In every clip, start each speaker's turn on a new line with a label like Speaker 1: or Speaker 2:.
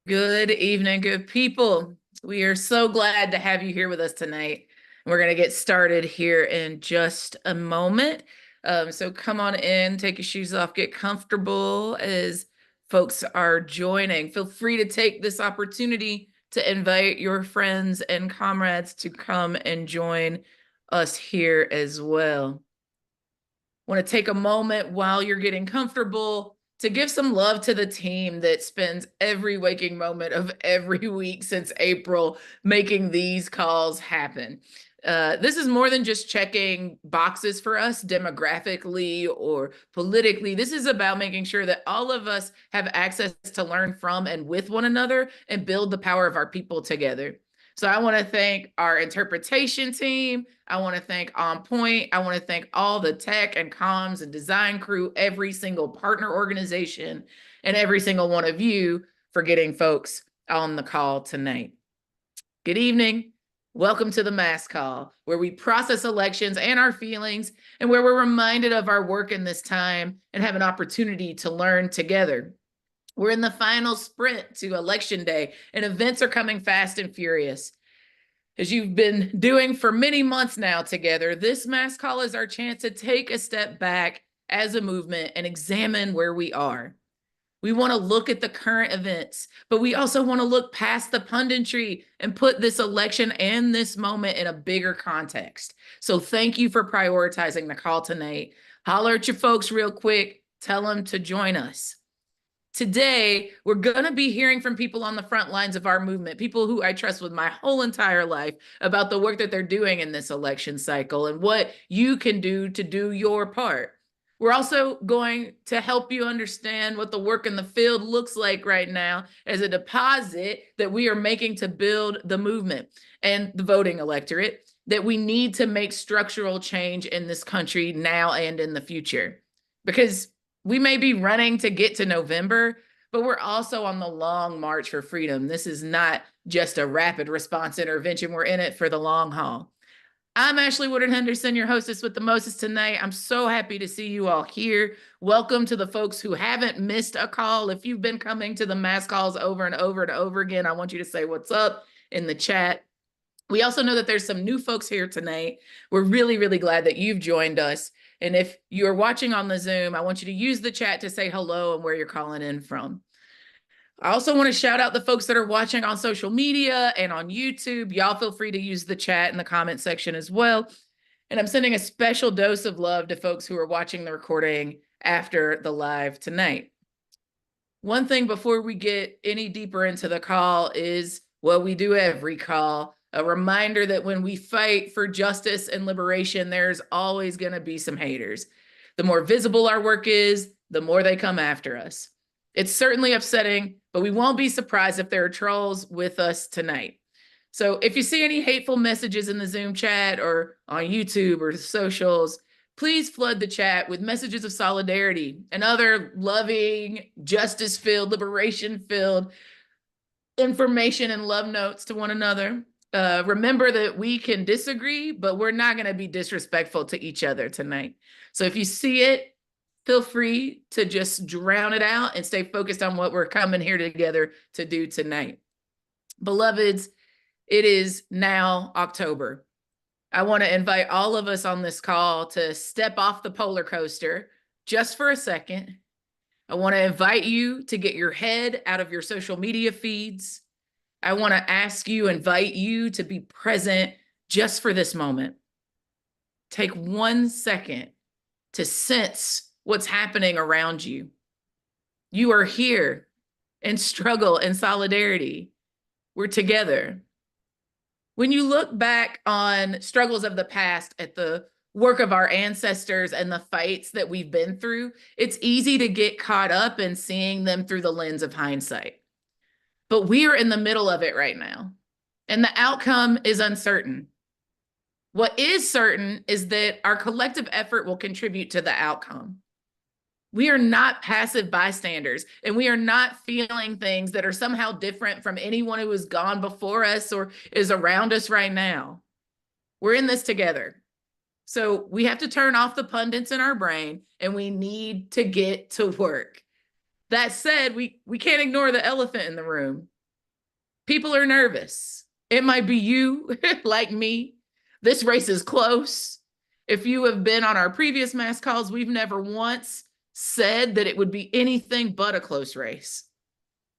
Speaker 1: Good evening, good people. We are so glad to have you here with us tonight. We're going to get started here in just a moment. So come on in, take your shoes off, get comfortable as folks are joining. Feel free to take this opportunity to invite your friends and comrades to come and join us here as well. Want to take a moment while you're getting comfortable to give some love to the team that spends every waking moment of every week since April making these calls happen. This is more than just checking boxes for us demographically or politically. This is about making sure that all of us have access to learn from and with one another and build the power of our people together. So I want to thank our interpretation team. I want to thank On Point. I want to thank all the tech and comms and design crew, every single partner organization, and every single one of you for getting folks on the call tonight. Good evening. Welcome to the Mass Call, where we process elections and our feelings, and where we're reminded of our work in this time and have an opportunity to learn together. We're in the final sprint to Election Day, and events are coming fast and furious. As you've been doing for many months now together, this Mass Call is our chance to take a step back as a movement and examine where we are. We want to look at the current events, but we also want to look past the punditry and put this election and this moment in a bigger context. So thank you for prioritizing the call tonight. Holler at your folks real quick. Tell them to join us. Today, we're going to be hearing from people on the front lines of our movement, people who I trust with my whole entire life about the work that they're doing in this election cycle and what you can do to do your part. We're also going to help you understand what the work in the field looks like right now as a deposit that we are making to build the movement and the voting electorate that we need to make structural change in this country now and in the future. Because we may be running to get to November, but we're also on the long march for freedom. This is not just a rapid response intervention. We're in it for the long haul. I'm Ashley Woodard Henderson, your hostess with the Moses tonight. I'm so happy to see you all here. Welcome to the folks who haven't missed a call. If you've been coming to the Mass Calls over and over and over again, I want you to say what's up in the chat. We also know that there's some new folks here tonight. We're really, really glad that you've joined us. And if you're watching on the Zoom, I want you to use the chat to say hello and where you're calling in from. I also want to shout out the folks that are watching on social media and on YouTube. Y'all feel free to use the chat in the comment section as well. And I'm sending a special dose of love to folks who are watching the recording after the live tonight. One thing before we get any deeper into the call is what we do every call. A reminder that when we fight for justice and liberation, there's always going to be some haters. The more visible our work is, the more they come after us. It's certainly upsetting, but we won't be surprised if there are trolls with us tonight. So if you see any hateful messages in the Zoom chat or on YouTube or socials, please flood the chat with messages of solidarity and other loving, justice-filled, liberation-filled information and love notes to one another. Remember that we can disagree, but we're not going to be disrespectful to each other tonight. So if you see it, feel free to just drown it out and stay focused on what we're coming here together to do tonight. Beloveds, it is now October. I want to invite all of us on this call to step off the roller coaster just for a second. I want to invite you to get your head out of your social media feeds. I want to invite you to be present just for this moment. Take 1 second to sense what's happening around you. You are here in struggle and solidarity. We're together. When you look back on struggles of the past at the work of our ancestors and the fights that we've been through, it's easy to get caught up in seeing them through the lens of hindsight. But we are in the middle of it right now, and the outcome is uncertain. What is certain is that our collective effort will contribute to the outcome. We are not passive bystanders, and we are not feeling things that are somehow different from anyone who has gone before us or is around us right now. We're in this together. So we have to turn off the pundits in our brain, and we need to get to work. That said, we can't ignore the elephant in the room. People are nervous. It might be you, like me. This race is close. If you have been on our previous mass calls, we've never once said that it would be anything but a close race.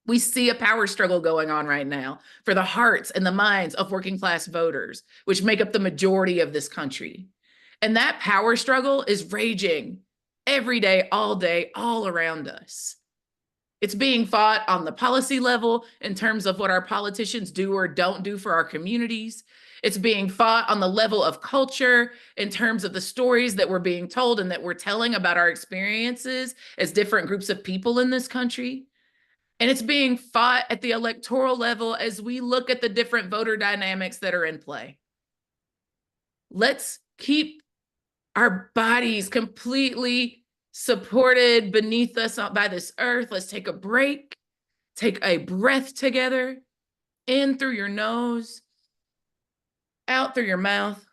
Speaker 1: We see a power struggle going on right now for the hearts and the minds of working class voters, which make up the majority of this country. And that power struggle is raging every day, all around us. It's being fought on the policy level in terms of what our politicians do or don't do for our communities. It's being fought on the level of culture in terms of the stories that we're being told and that we're telling about our experiences as different groups of people in this country. And it's being fought at the electoral level as we look at the different voter dynamics that are in play. Let's keep our bodies completely supported beneath us by this earth. Let's take a break, take a breath together, in through your nose, out through your mouth,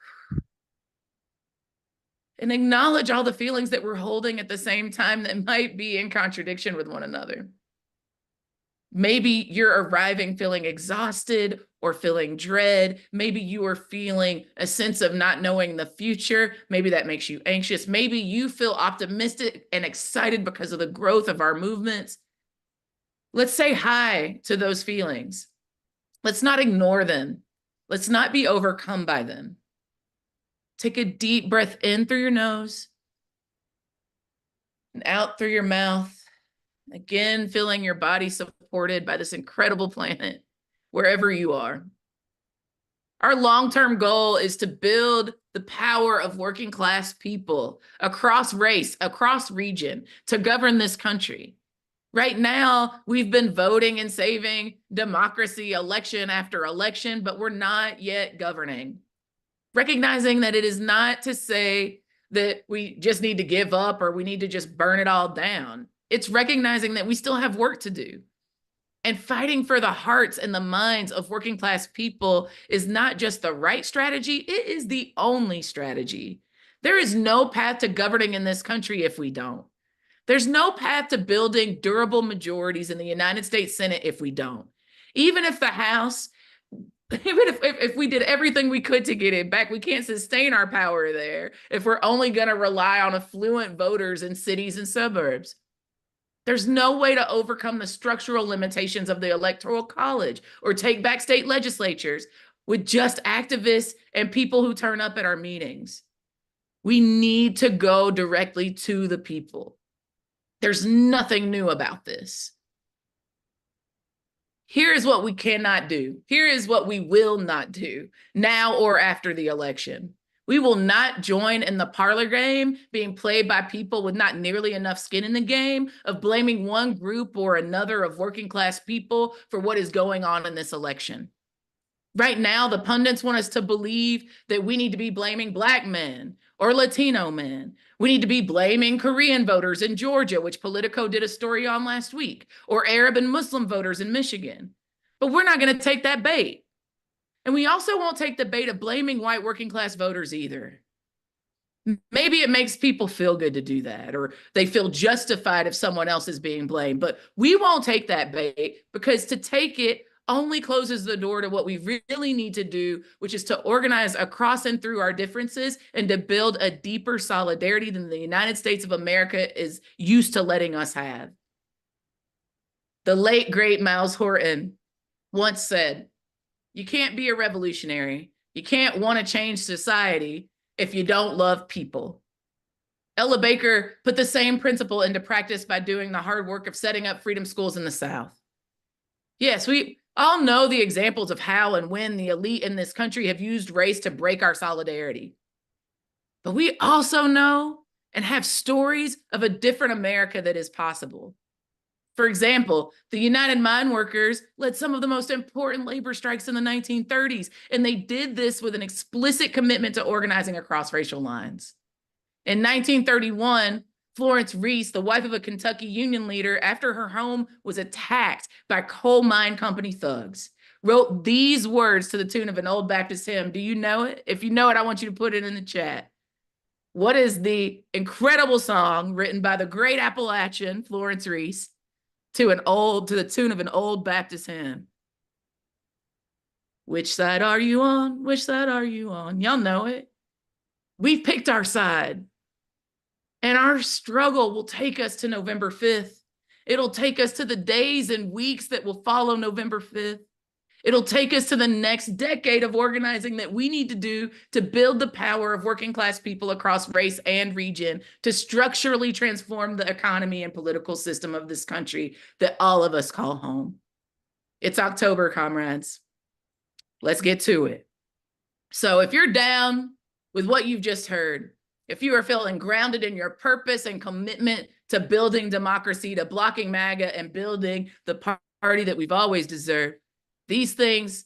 Speaker 1: and acknowledge all the feelings that we're holding at the same time that might be in contradiction with one another. Maybe you're arriving feeling exhausted or feeling dread. Maybe you are feeling a sense of not knowing the future. Maybe that makes you anxious. Maybe you feel optimistic and excited because of the growth of our movements. Let's say hi to those feelings. Let's not ignore them. Let's not be overcome by them. Take a deep breath in through your nose and out through your mouth. Again, feeling your body supported by this incredible planet, wherever you are. Our long-term goal is to build the power of working class people across race, across region, to govern this country. Right now, we've been voting and saving democracy election after election, but we're not yet governing. Recognizing that it is not to say that we just need to give up or we need to just burn it all down. It's recognizing that we still have work to do. And fighting for the hearts and the minds of working class people is not just the right strategy, it is the only strategy. There is no path to governing in this country if we don't. There's no path to building durable majorities in the United States Senate if we don't. Even if the House, even if we did everything we could to get it back, we can't sustain our power there if we're only going to rely on affluent voters in cities and suburbs. There's no way to overcome the structural limitations of the Electoral College or take back state legislatures with just activists and people who turn up at our meetings. We need to go directly to the people. There's nothing new about this. Here is what we cannot do. Here is what we will not do now or after the election. We will not join in the parlor game being played by people with not nearly enough skin in the game of blaming one group or another of working class people for what is going on in this election. Right now, the pundits want us to believe that we need to be blaming Black men or Latino men. We need to be blaming Korean voters in Georgia, which Politico did a story on last week, or Arab and Muslim voters in Michigan. But we're not going to take that bait. And we also won't take the bait of blaming white working class voters either. Maybe it makes people feel good to do that, or they feel justified if someone else is being blamed, but we won't take that bait because to take it only closes the door to what we really need to do, which is to organize across and through our differences and to build a deeper solidarity than the United States of America is used to letting us have. The late, great Miles Horton once said, "You can't be a revolutionary. You can't want to change society if you don't love people." Ella Baker put the same principle into practice by doing the hard work of setting up freedom schools in the South. Yes, we all know the examples of how and when the elite in this country have used race to break our solidarity. But we also know and have stories of a different America that is possible. For example, the United Mine Workers led some of the most important labor strikes in the 1930s, and they did this with an explicit commitment to organizing across racial lines. In 1931, Florence Reese, the wife of a Kentucky union leader, after her home was attacked by coal mine company thugs, wrote these words to the tune of an old Baptist hymn. Do you know it? If you know it, I want you to put it in the chat. What is the incredible song written by the great Appalachian Florence Reese to the tune of an old Baptist hymn? Which side are you on? Which side are you on? Y'all know it. We've picked our side. And our struggle will take us to November 5th. It'll take us to the days and weeks that will follow November 5th. It'll take us to the next decade of organizing that we need to do to build the power of working class people across race and region to structurally transform the economy and political system of this country that all of us call home. It's October, comrades. Let's get to it. So if you're down with what you've just heard, if you are feeling grounded in your purpose and commitment to building democracy, to blocking MAGA and building the party that we've always deserved, these things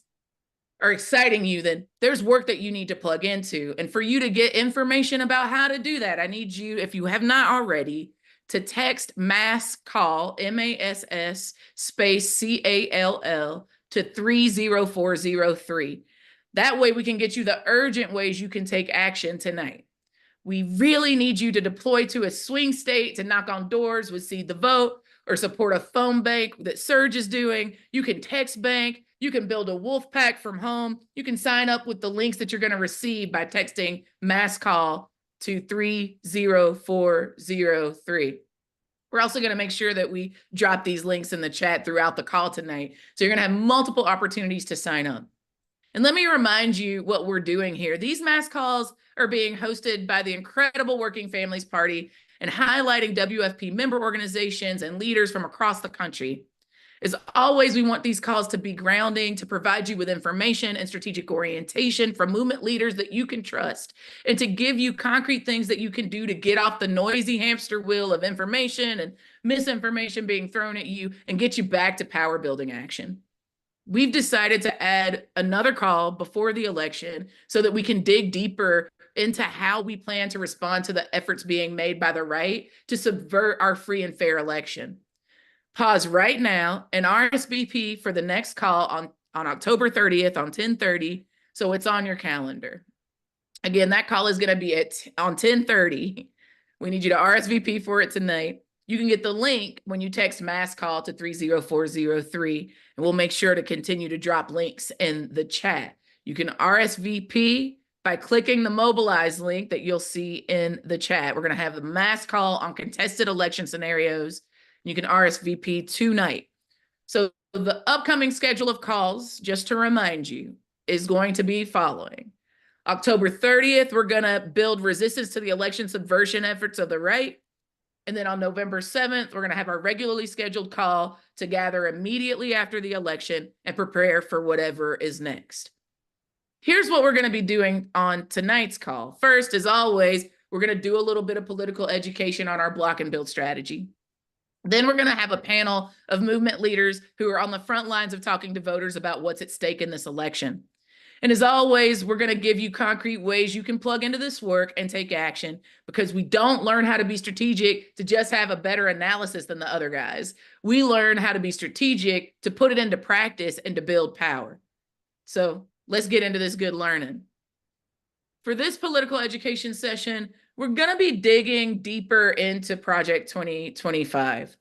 Speaker 1: are exciting you, then there's work that you need to plug into. And for you to get information about how to do that, I need you, if you have not already, to text MASS CALL, MASS space CALL to 30403. That way we can get you the urgent ways you can take action tonight. We really need you to deploy to a swing state to knock on doors with Seed the Vote or support a phone bank that Surge is doing. You can text bank. You can build a wolf pack from home. You can sign up with the links that you're going to receive by texting MASS CALL to 30403. We're also going to make sure that we drop these links in the chat throughout the call tonight. So you're going to have multiple opportunities to sign up. And let me remind you what we're doing here. These mass calls are being hosted by the incredible Working Families Party and highlighting WFP member organizations and leaders from across the country. As always, we want these calls to be grounding, to provide you with information and strategic orientation from movement leaders that you can trust, and to give you concrete things that you can do to get off the noisy hamster wheel of information and misinformation being thrown at you and get you back to power building action. We've decided to add another call before the election so that we can dig deeper into how we plan to respond to the efforts being made by the right to subvert our free and fair election. Pause right now and RSVP for the next call on October 30th on 10:30, so it's on your calendar. Again, that call is going to be on 10:30. We need you to RSVP for it tonight. You can get the link when you text MASS CALL to 30403, and we'll make sure to continue to drop links in the chat. You can RSVP by clicking the Mobilize link that you'll see in the chat. We're going to have the MASS CALL on contested election scenarios. You can RSVP tonight. So the upcoming schedule of calls, just to remind you, is going to be following. October 30th, we're going to build resistance to the election subversion efforts of the right. And then on November 7th, we're going to have our regularly scheduled call to gather immediately after the election and prepare for whatever is next. Here's what we're going to be doing on tonight's call. First, as always, we're going to do a little bit of political education on our block and build strategy. Then we're going to have a panel of movement leaders who are on the front lines of talking to voters about what's at stake in this election. And as always, we're going to give you concrete ways you can plug into this work and take action, because we don't learn how to be strategic to just have a better analysis than the other guys. We learn how to be strategic to put it into practice and to build power. So let's get into this good learning. For this political education session, we're going to be digging deeper into Project 2025.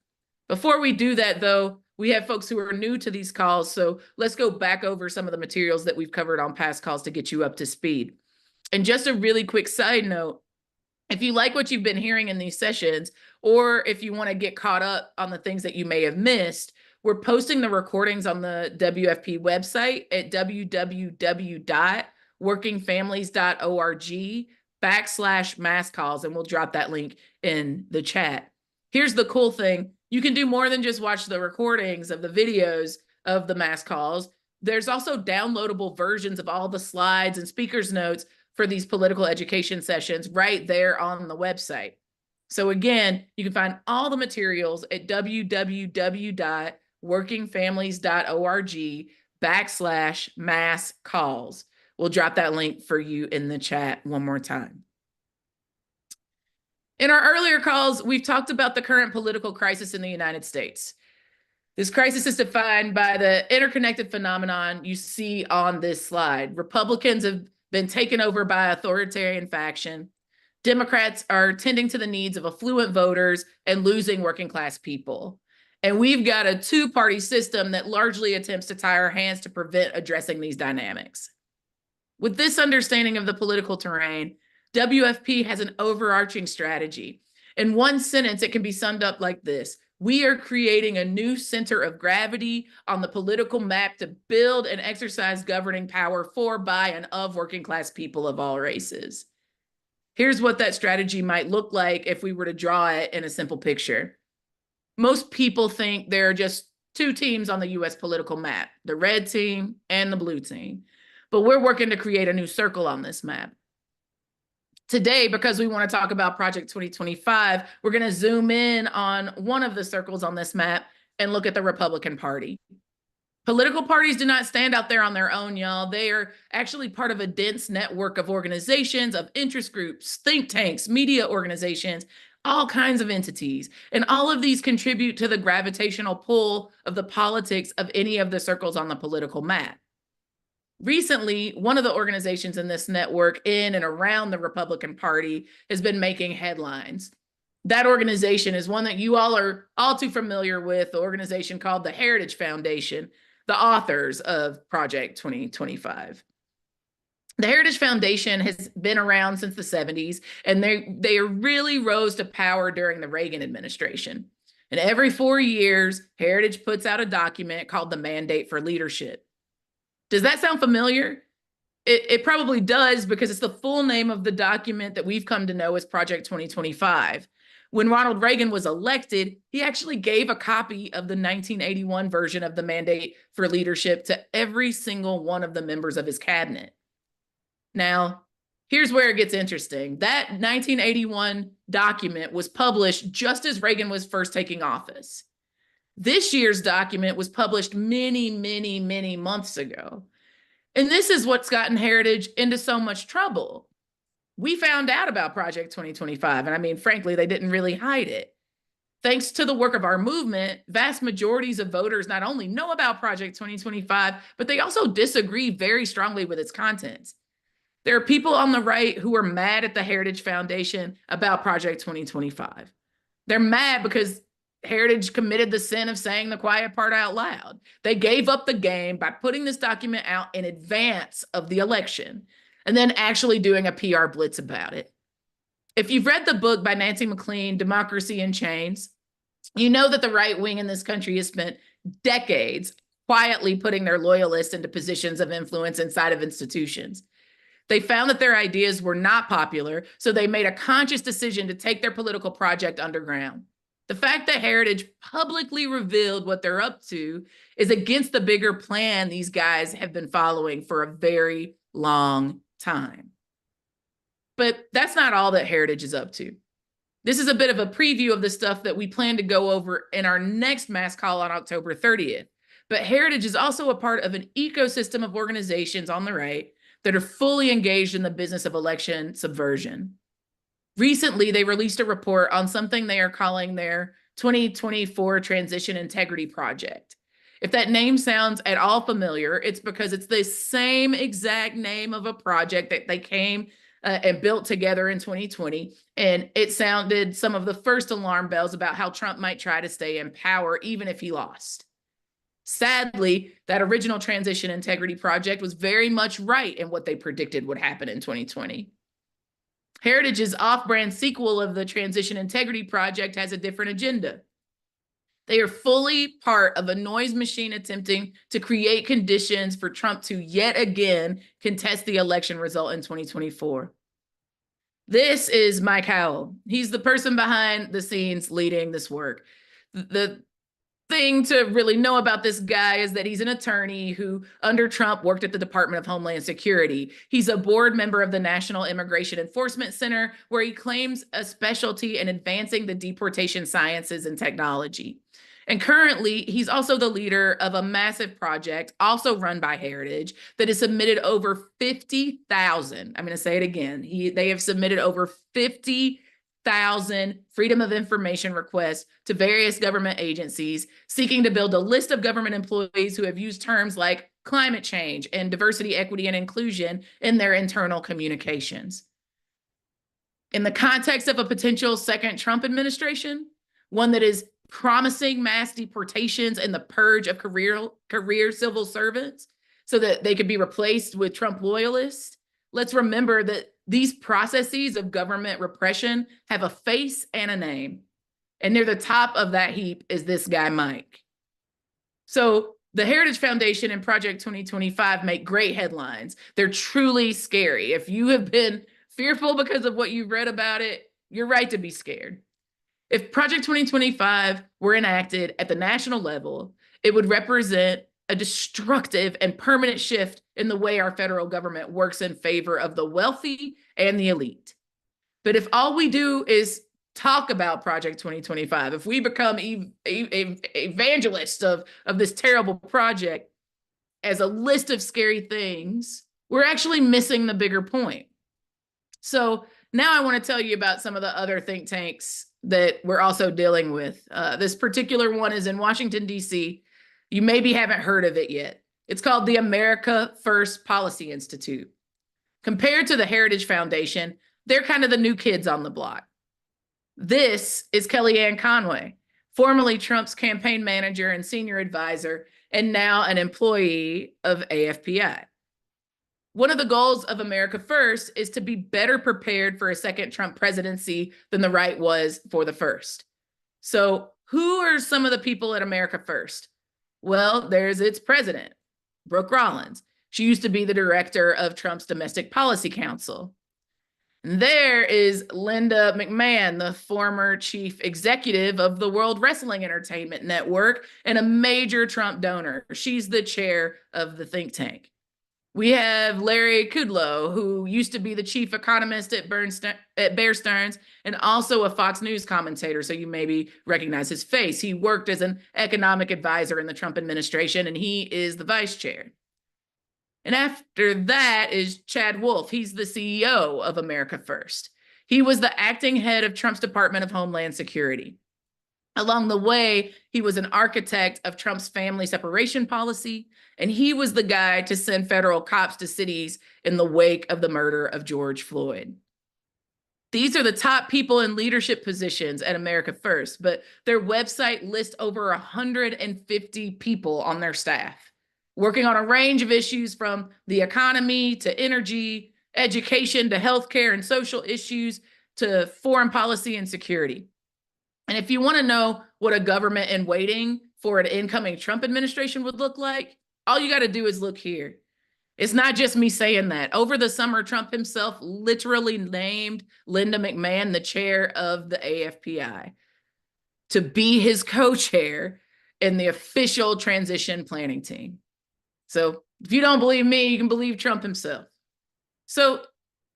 Speaker 1: Before we do that, though, we have folks who are new to these calls, so let's go back over some of the materials that we've covered on past calls to get you up to speed. And just a really quick side note, if you like what you've been hearing in these sessions, or if you want to get caught up on the things that you may have missed, we're posting the recordings on the WFP website at www.workingfamilies.org/masscalls, and we'll drop that link in the chat. Here's the cool thing. You can do more than just watch the recordings of the videos of the mass calls. There's also downloadable versions of all the slides and speakers notes for these political education sessions right there on the website. So again, you can find all the materials at www.workingfamilies.org/masscalls. We'll drop that link for you in the chat one more time. In our earlier calls, we've talked about the current political crisis in the United States. This crisis is defined by the interconnected phenomenon you see on this slide. Republicans have been taken over by authoritarian faction. Democrats are tending to the needs of affluent voters and losing working class people. And we've got a two-party system that largely attempts to tie our hands to prevent addressing these dynamics. With this understanding of the political terrain, WFP has an overarching strategy. In one sentence, it can be summed up like this: we are creating a new center of gravity on the political map to build and exercise governing power for, by, and of working class people of all races. Here's what that strategy might look like if we were to draw it in a simple picture. Most people think there are just two teams on the US political map, the red team and the blue team. But we're working to create a new circle on this map. Today, because we want to talk about Project 2025, we're going to zoom in on one of the circles on this map and look at the Republican Party. Political parties do not stand out there on their own, y'all. They are actually part of a dense network of organizations, of interest groups, think tanks, media organizations, all kinds of entities. And all of these contribute to the gravitational pull of the politics of any of the circles on the political map. Recently, one of the organizations in this network in and around the Republican Party has been making headlines. That organization is one that you all are all too familiar with, the organization called the Heritage Foundation, the authors of Project 2025. The Heritage Foundation has been around since the 70s, and they really rose to power during the Reagan administration. And every 4 years, Heritage puts out a document called the Mandate for Leadership. Does that sound familiar? It probably does, because it's the full name of the document that we've come to know as Project 2025. When Ronald Reagan was elected, he actually gave a copy of the 1981 version of the Mandate for Leadership to every single one of the members of his cabinet. Now, here's where it gets interesting. That 1981 document was published just as Reagan was first taking office. This year's document was published many, many, many months ago. And this is what's gotten Heritage into so much trouble. We found out about Project 2025, and I mean, frankly, they didn't really hide it. Thanks to the work of our movement, vast majorities of voters not only know about Project 2025, but they also disagree very strongly with its contents. There are people on the right who are mad at the Heritage Foundation about Project 2025. They're mad because Heritage committed the sin of saying the quiet part out loud. They gave up the game by putting this document out in advance of the election and then actually doing a PR blitz about it. If you've read the book by Nancy MacLean, Democracy in Chains, you know that the right wing in this country has spent decades quietly putting their loyalists into positions of influence inside of institutions. They found that their ideas were not popular, so they made a conscious decision to take their political project underground. The fact that Heritage publicly revealed what they're up to is against the bigger plan these guys have been following for a very long time. But that's not all that Heritage is up to. This is a bit of a preview of the stuff that we plan to go over in our next mass call on October 30th. But Heritage is also a part of an ecosystem of organizations on the right that are fully engaged in the business of election subversion. Recently, they released a report on something they are calling their 2024 Transition Integrity Project. If that name sounds at all familiar, it's because it's the same exact name of a project that they came and built together in 2020. And it sounded some of the first alarm bells about how Trump might try to stay in power, even if he lost. Sadly, that original Transition Integrity Project was very much right in what they predicted would happen in 2020. Heritage's off-brand sequel of the Transition Integrity Project has a different agenda. They are fully part of a noise machine attempting to create conditions for Trump to yet again contest the election result in 2024. This is Mike Howell. He's the person behind the scenes leading this work. The thing to really know about this guy is that he's an attorney who, under Trump, worked at the Department of Homeland Security. He's a board member of the National Immigration Enforcement Center, where he claims a specialty in advancing the deportation sciences and technology. And currently, he's also the leader of a massive project, also run by Heritage, that has submitted over 50,000. I'm going to say it again. They have submitted over 50,000 Freedom of Information requests to various government agencies seeking to build a list of government employees who have used terms like climate change and diversity, equity, and inclusion in their internal communications. In the context of a potential second Trump administration, one that is promising mass deportations and the purge of career civil servants so that they could be replaced with Trump loyalists. Let's remember that these processes of government repression have a face and a name. And near the top of that heap is this guy, Mike. So the Heritage Foundation and Project 2025 make great headlines. They're truly scary. If you have been fearful because of what you've read about it, you're right to be scared. If Project 2025 were enacted at the national level, it would represent a destructive and permanent shift in the way our federal government works in favor of the wealthy and the elite. But if all we do is talk about Project 2025, if we become evangelists of this terrible project as a list of scary things, we're actually missing the bigger point. So now I want to tell you about some of the other think tanks that we're also dealing with. This particular one is in Washington, D.C. You maybe haven't heard of it yet. It's called the America First Policy Institute. Compared to the Heritage Foundation, they're kind of the new kids on the block. This is Kellyanne Conway, formerly Trump's campaign manager and senior advisor, and now an employee of AFPI. One of the goals of America First is to be better prepared for a second Trump presidency than the right was for the first. So who are some of the people at America First? Well, there's its president, Brooke Rollins. She used to be the director of Trump's Domestic Policy Council. And there is Linda McMahon, the former chief executive of the World Wrestling Entertainment Network and a major Trump donor. She's the chair of the think tank. We have Larry Kudlow, who used to be the chief economist at Bear Stearns and also a Fox News commentator, so you maybe recognize his face. He worked as an economic advisor in the Trump administration, and he is the vice chair. And after that is Chad Wolf. He's the CEO of America First. He was the acting head of Trump's Department of Homeland Security. Along the way, he was an architect of Trump's family separation policy, and he was the guy to send federal cops to cities in the wake of the murder of George Floyd. These are the top people in leadership positions at America First, but their website lists over 150 people on their staff, working on a range of issues from the economy to energy, education to healthcare and social issues to foreign policy and security. And if you want to know what a government in waiting for an incoming Trump administration would look like, all you got to do is look here. It's not just me saying that. Over the summer, Trump himself literally named Linda McMahon the chair of the AFPI to be his co-chair in the official transition planning team. So if you don't believe me, you can believe Trump himself. So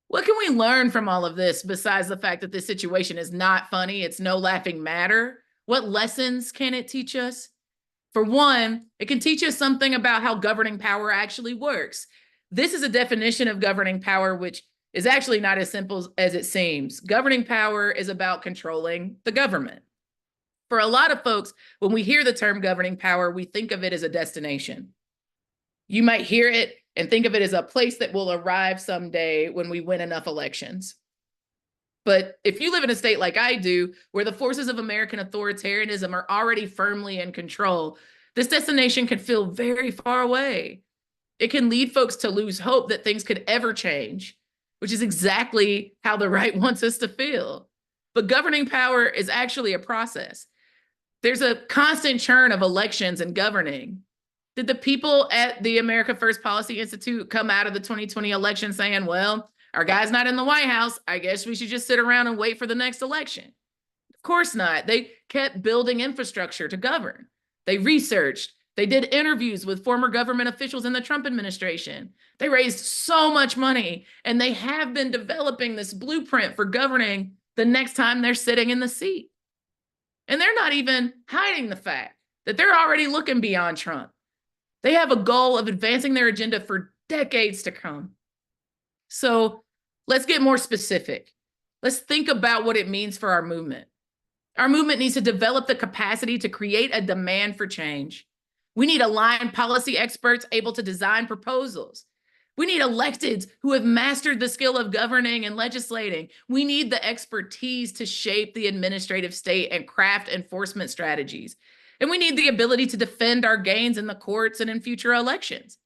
Speaker 1: what can we learn from all of this besides the fact that this situation is not funny? It's no laughing matter. What lessons can it teach us? For one, it can teach us something about how governing power actually works. This is a definition of governing power, which is actually not as simple as it seems. Governing power is about controlling the government. For a lot of folks, when we hear the term governing power, we think of it as a destination. You might hear it and think of it as a place that will arrive someday when we win enough elections. But if you live in a state like I do, where the forces of American authoritarianism are already firmly in control, this destination can feel very far away. It can lead folks to lose hope that things could ever change, which is exactly how the right wants us to feel. But governing power is actually a process. There's a constant churn of elections and governing. Did the people at the America First Policy Institute come out of the 2020 election saying, well, our guy's not in the White House, I guess we should just sit around and wait for the next election? Of course not. They kept building infrastructure to govern. They researched. They did interviews with former government officials in the Trump administration. They raised so much money, and they have been developing this blueprint for governing the next time they're sitting in the seat. And they're not even hiding the fact that they're already looking beyond Trump. They have a goal of advancing their agenda for decades to come. So let's get more specific. Let's think about what it means for our movement. Our movement needs to develop the capacity to create a demand for change. We need aligned policy experts able to design proposals. We need electeds who have mastered the skill of governing and legislating. We need the expertise to shape the administrative state and craft enforcement strategies. And we need the ability to defend our gains in the courts and in future elections.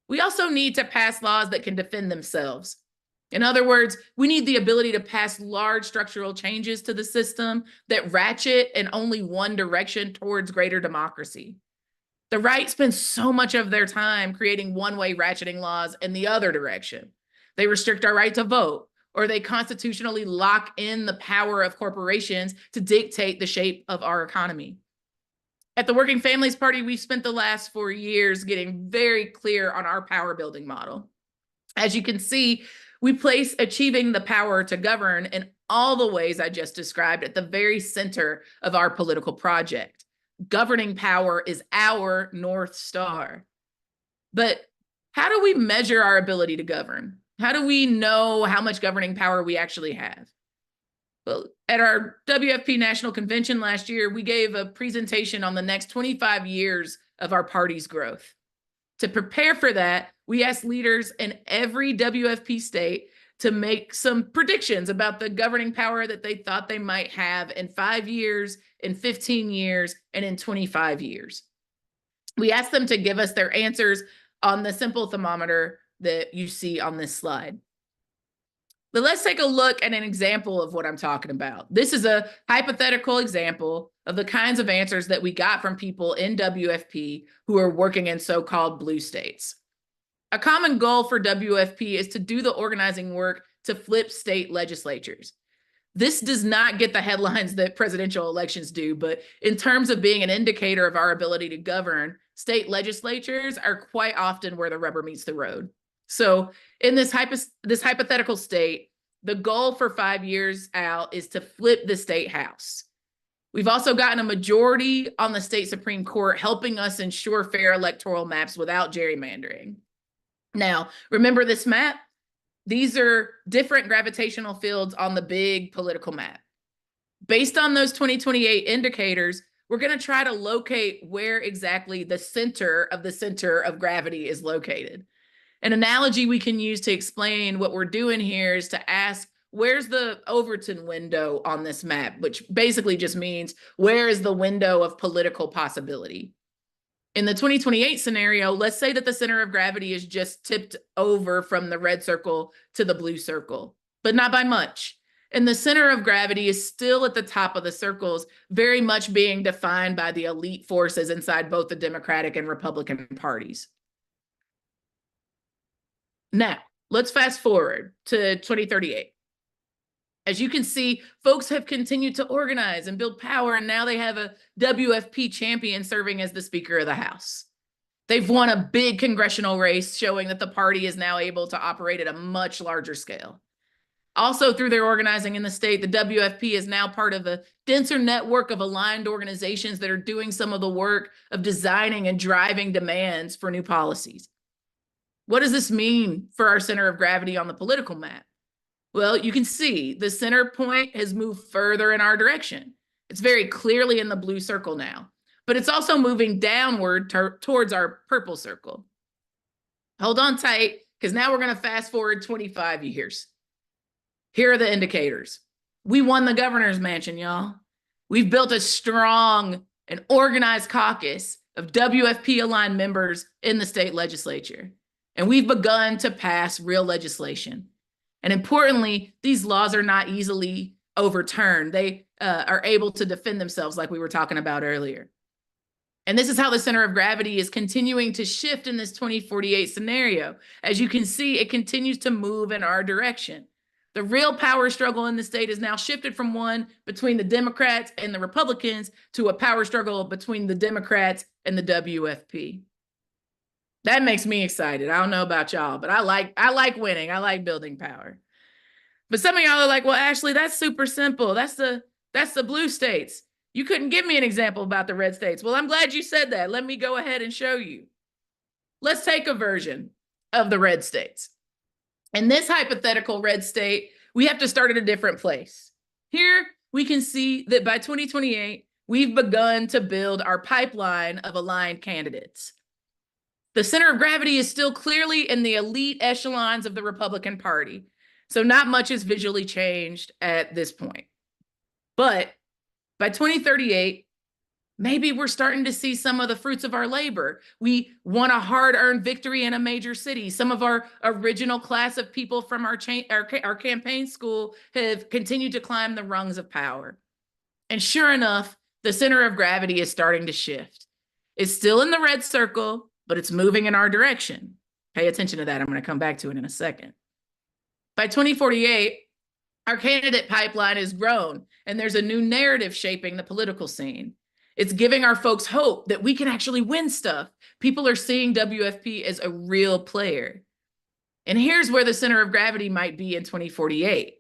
Speaker 1: We also need to pass laws that can defend themselves. In other words, we need the ability to pass large structural changes to the system that ratchet in only one direction towards greater democracy. The right spends so much of their time creating one-way ratcheting laws in the other direction. They restrict our right to vote, or they constitutionally lock in the power of corporations to dictate the shape of our economy. At the Working Families Party, we've spent the last 4 years getting very clear on our power building model. As you can see, we place achieving the power to govern in all the ways I just described at the very center of our political project. Governing power is our North Star. But how do we measure our ability to govern? How do we know how much governing power we actually have? Well, at our WFP National Convention last year, we gave a presentation on the next 25 years of our party's growth. To prepare for that, we asked leaders in every WFP state to make some predictions about the governing power that they thought they might have in 5 years, in 15 years, and in 25 years. We asked them to give us their answers on the simple thermometer that you see on this slide. But let's take a look at an example of what I'm talking about. This is a hypothetical example of the kinds of answers that we got from people in WFP who are working in so-called blue states. A common goal for WFP is to do the organizing work to flip state legislatures. This does not get the headlines that presidential elections do, but in terms of being an indicator of our ability to govern, state legislatures are quite often where the rubber meets the road. So in this hypothetical state, the goal for 5 years out is to flip the state house. We've also gotten a majority on the state Supreme Court, helping us ensure fair electoral maps without gerrymandering. Now, remember this map? These are different gravitational fields on the big political map. Based on those 2028 indicators, we're going to try to locate where exactly the center of gravity is located. An analogy we can use to explain what we're doing here is to ask, where's the Overton window on this map, which basically just means where is the window of political possibility? In the 2028 scenario, let's say that the center of gravity is just tipped over from the red circle to the blue circle, but not by much. And the center of gravity is still at the top of the circles, very much being defined by the elite forces inside both the Democratic and Republican parties. Now, let's fast forward to 2038. As you can see, folks have continued to organize and build power, and now they have a WFP champion serving as the Speaker of the House. They've won a big congressional race, showing that the party is now able to operate at a much larger scale. Also, through their organizing in the state, the WFP is now part of a denser network of aligned organizations that are doing some of the work of designing and driving demands for new policies. What does this mean for our center of gravity on the political map? Well, you can see the center point has moved further in our direction. It's very clearly in the blue circle now, but it's also moving downward towards our purple circle. Hold on tight, because now we're going to fast forward 25 years. Here are the indicators. We won the governor's mansion, y'all. We've built a strong and organized caucus of WFP-aligned members in the state legislature. And we've begun to pass real legislation. And importantly, these laws are not easily overturned. They are able to defend themselves like we were talking about earlier. And this is how the center of gravity is continuing to shift in this 2048 scenario. As you can see, it continues to move in our direction. The real power struggle in the state is now shifted from one between the Democrats and the Republicans to a power struggle between the Democrats and the WFP. That makes me excited. I don't know about y'all, but I like winning. I like building power. But some of y'all are like, well, Ashley, that's super simple. That's the blue states. You couldn't give me an example about the red states. Well, I'm glad you said that. Let me go ahead and show you. Let's take a version of the red states. In this hypothetical red state, we have to start at a different place. Here, we can see that by 2028, we've begun to build our pipeline of aligned candidates. The center of gravity is still clearly in the elite echelons of the Republican Party. So not much has visually changed at this point. But by 2038, maybe we're starting to see some of the fruits of our labor. We won a hard-earned victory in a major city. Some of our original class of people from our campaign school have continued to climb the rungs of power. And sure enough, the center of gravity is starting to shift. It's still in the red circle, but it's moving in our direction. Pay attention to that. I'm going to come back to it in a second. By 2048, our candidate pipeline has grown, and there's a new narrative shaping the political scene. It's giving our folks hope that we can actually win stuff. People are seeing WFP as a real player. And here's where the center of gravity might be in 2048.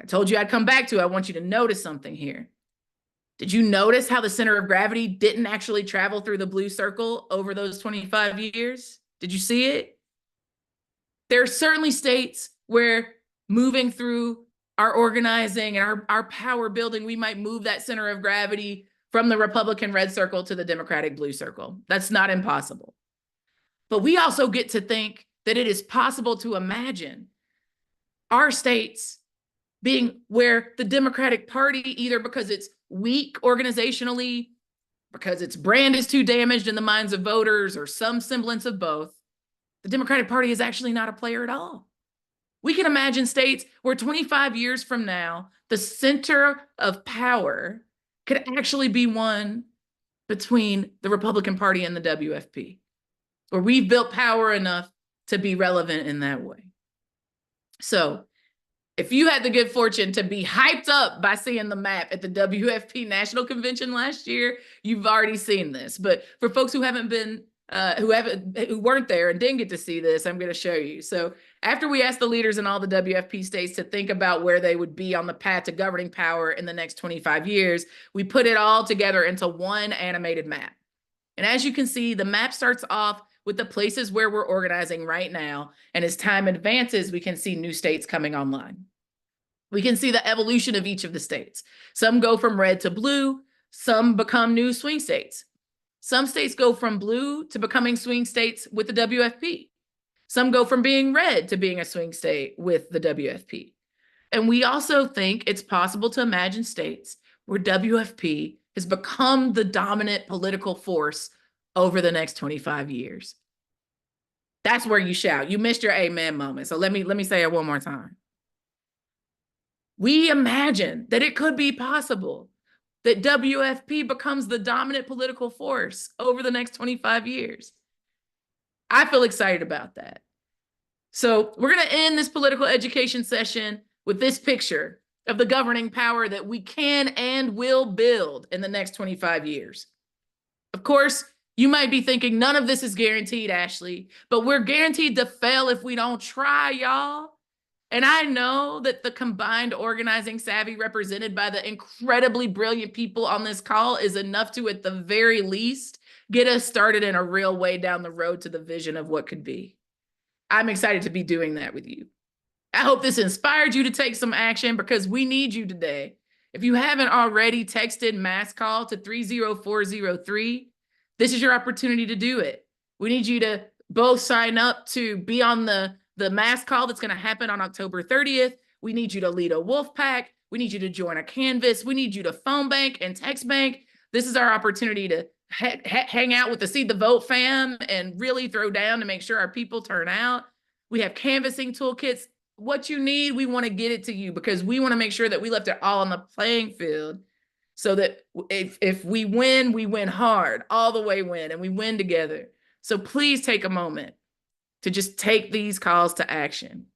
Speaker 1: I told you I'd come back to it. I want you to notice something here. Did you notice how the center of gravity didn't actually travel through the blue circle over those 25 years? Did you see it? There are certainly states where moving through our organizing and our power building, we might move that center of gravity from the Republican red circle to the Democratic blue circle. That's not impossible. But we also get to think that it is possible to imagine our states being where the Democratic Party, either because it's weak organizationally, because its brand is too damaged in the minds of voters, or some semblance of both, the Democratic Party is actually not a player at all. We can imagine states where 25 years from now, the center of power could actually be one between the Republican Party and the WFP, where we've built power enough to be relevant in that way. So if you had the good fortune to be hyped up by seeing the map at the WFP National Convention last year, you've already seen this. But for folks who haven't been, who weren't there and didn't get to see this, I'm going to show you. So after we asked the leaders in all the WFP states to think about where they would be on the path to governing power in the next 25 years, we put it all together into one animated map. And as you can see, the map starts off with the places where we're organizing right now. And as time advances, we can see new states coming online. We can see the evolution of each of the states. Some go from red to blue, some become new swing states. Some states go from blue to becoming swing states with the WFP. Some go from being red to being a swing state with the WFP. And we also think it's possible to imagine states where WFP has become the dominant political force over the next 25 years. That's where you shout. You missed your amen moment. So let me say it one more time. We imagine that it could be possible that WFP becomes the dominant political force over the next 25 years. I feel excited about that. So we're going to end this political education session with this picture of the governing power that we can and will build in the next 25 years. Of course, you might be thinking none of this is guaranteed, Ashley, but we're guaranteed to fail if we don't try, y'all. And I know that the combined organizing savvy represented by the incredibly brilliant people on this call is enough to, at the very least, get us started in a real way down the road to the vision of what could be. I'm excited to be doing that with you. I hope this inspired you to take some action, because we need you today. If you haven't already texted mass call to 30403, this is your opportunity to do it. We need you to both sign up to be on the mass call that's going to happen on October 30th. We need you to lead a wolf pack. We need you to join a canvas. We need you to phone bank and text bank. This is our opportunity to hang out with the Seed the Vote fam and really throw down to make sure our people turn out. We have canvassing toolkits. What you need, we want to get it to you, because we want to make sure that we left it all on the playing field, so that if we win hard, all the way win, and we win together. So please take a moment to just take these calls to action.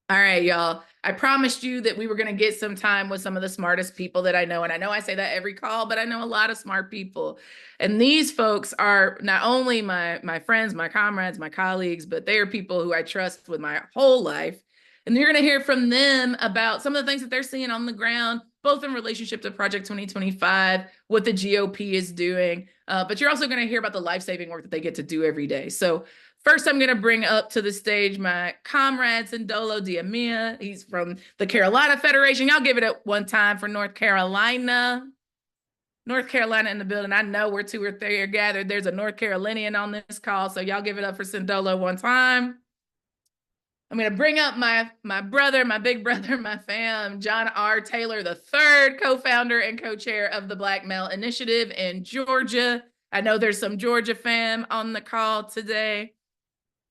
Speaker 1: All right, y'all. I promised you that we were going to get some time with some of the smartest people that I know. And I know I say that every call, but I know a lot of smart people. And these folks are not only my friends, my comrades, my colleagues, but they are people who I trust with my whole life. And you're going to hear from them about some of the things that they're seeing on the ground, both in relationship to Project 2025, what the GOP is doing, but you're also going to hear about the life-saving work that they get to do every day. So first, I'm going to bring up to the stage my comrade, Sindolo Diamia. He's from the Carolina Federation. Y'all give it up one time for North Carolina. North Carolina in the building. I know where two or three are gathered. There's a North Carolinian on this call, so y'all give it up for Sindolo one time. I'm going to bring up my brother, my big brother, my fam, John R. Taylor III, co-founder and co-chair of the Black Male Initiative in Georgia. I know there's some Georgia fam on the call today.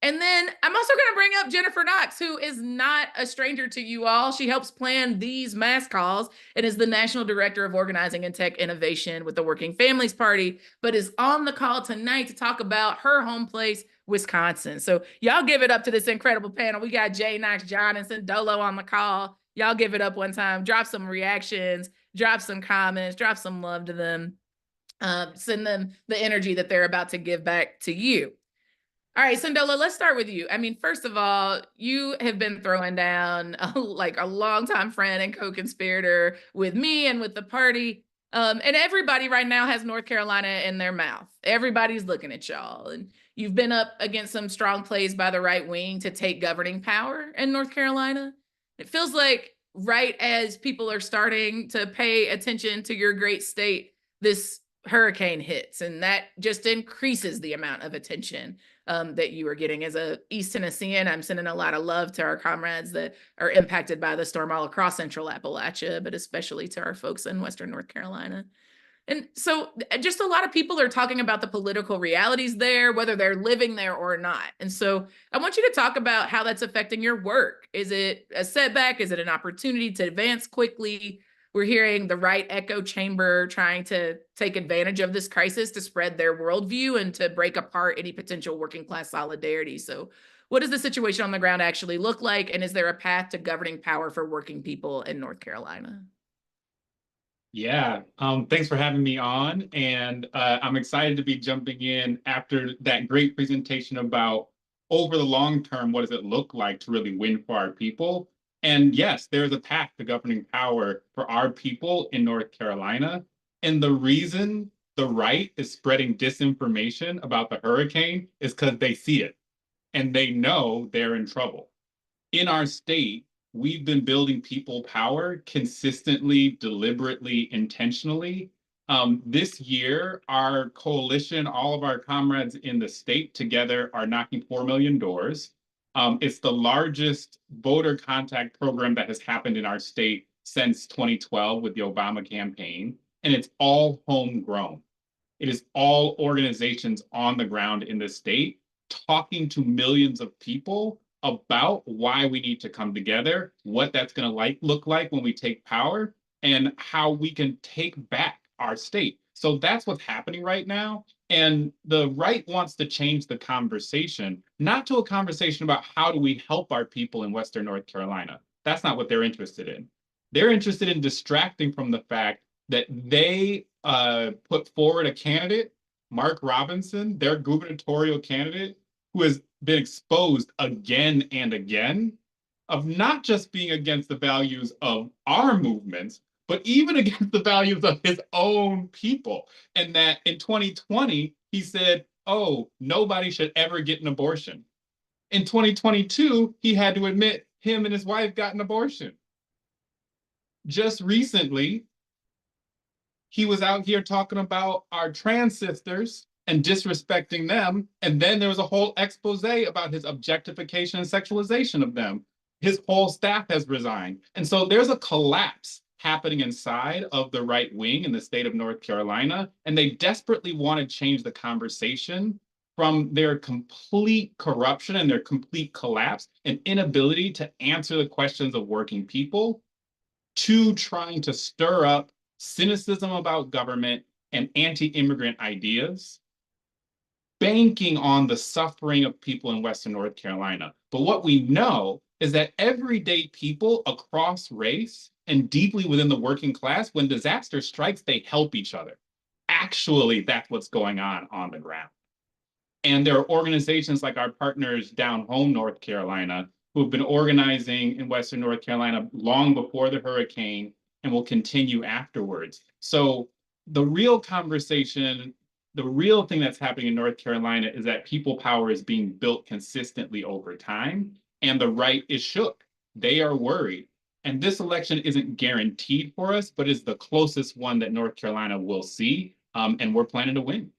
Speaker 1: And then I'm also going to bring up Jennifer Knox, who is not a stranger to you all. She helps plan these mass calls and is the National Director of Organizing and Tech Innovation with the Working Families Party, but is on the call tonight to talk about her home place, Wisconsin. So y'all give it up to this incredible panel. We got Jay Knox, John, and Sindolo on the call. Y'all give it up one time. Drop some reactions, drop some comments, drop some love to them. Send them the energy that they're about to give back to you. All right, Sindolo, let's start with you. I mean, first of all, you have been throwing down like a longtime friend and co-conspirator with me and with the party. And everybody right now has North Carolina in their mouth. Everybody's looking at y'all. And you've been up against some strong plays by the right wing to take governing power in North Carolina. It feels like right as people are starting to pay attention to your great state, this hurricane hits, and that just increases the amount of attention that you are getting. As a East Tennessean, I'm sending a lot of love to our comrades that are impacted by the storm all across Central Appalachia, but especially to our folks in Western North Carolina. And so just a lot of people are talking about the political realities there, whether they're living there or not. And so I want you to talk about how that's affecting your work. Is it a setback? Is it an opportunity to advance quickly? We're hearing the right echo chamber trying to take advantage of this crisis to spread their worldview and to break apart any potential working class solidarity. So what does the situation on the ground actually look like? And is there a path to governing power for working people in North Carolina?
Speaker 2: Yeah, thanks for having me on. And I'm excited to be jumping in after that great presentation about over the long term, what does it look like to really win for our people? And yes, there's a path to governing power for our people in North Carolina. And the reason the right is spreading disinformation about the hurricane is because they see it and they know they're in trouble. In our state, we've been building people power consistently, deliberately, intentionally. This year, our coalition, all of our comrades in the state together are knocking 4 million doors. It's the largest voter contact program that has happened in our state since 2012 with the Obama campaign, and it's all homegrown. It is all organizations on the ground in the state talking to millions of people about why we need to come together, what that's going to look like when we take power, and how we can take back our state. So that's what's happening right now. And the right wants to change the conversation, not to a conversation about how do we help our people in Western North Carolina. That's not what they're interested in. They're interested in distracting from the fact that they put forward a candidate, Mark Robinson, their gubernatorial candidate, who has been exposed again and again of not just being against the values of our movements, but even against the values of his own people. And that in 2020, he said, oh, nobody should ever get an abortion. In 2022, he had to admit him and his wife got an abortion. Just recently, he was out here talking about our trans sisters and disrespecting them. And then there was a whole expose about his objectification and sexualization of them. His whole staff has resigned. And so there's a collapse happening inside of the right wing in the state of North Carolina. And they desperately want to change the conversation from their complete corruption and their complete collapse and inability to answer the questions of working people to trying to stir up cynicism about government and anti-immigrant ideas, banking on the suffering of people in Western North Carolina. But what we know is that everyday people across race and deeply within the working class, when disaster strikes, they help each other. Actually, that's what's going on the ground. And there are organizations like our partners down home, North Carolina, who have been organizing in Western North Carolina long before the hurricane and will continue afterwards. So the real conversation, the real thing that's happening in North Carolina is that people power is being built consistently over time, and the right is shook. They are worried. And this election isn't guaranteed for us, but is the closest one that North Carolina will see. And we're planning to win.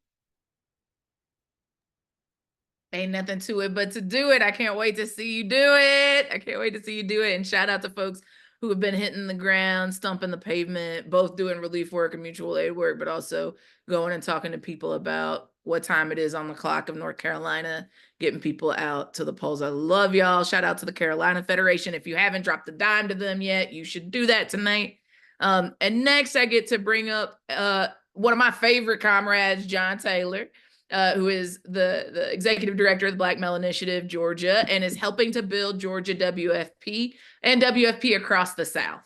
Speaker 1: Ain't nothing to it but to do it. I can't wait to see you do it. I can't wait to see you do it. And shout out to folks who have been hitting the ground, stumping the pavement, both doing relief work and mutual aid work, but also going and talking to people about what time it is on the clock of North Carolina, getting people out to the polls. I love y'all. Shout out to the Carolina Federation. If you haven't dropped a dime to them yet, you should do that tonight. And next I get to bring up one of my favorite comrades, John Taylor. Who is the executive director of the Black Male Initiative, Georgia, and is helping to build Georgia WFP and WFP across the South.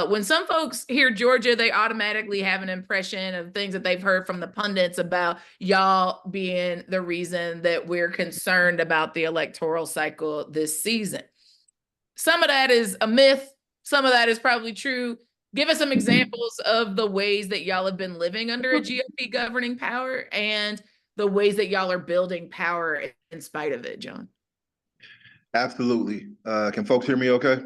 Speaker 1: When some folks hear Georgia, they automatically have an impression of things that they've heard from the pundits about y'all being the reason that we're concerned about the electoral cycle this season. Some of that is a myth. Some of that is probably true. Give us some examples of the ways that y'all have been living under a GOP governing power and the ways that y'all are building power in spite of it, John.
Speaker 3: Absolutely. Can folks hear me okay?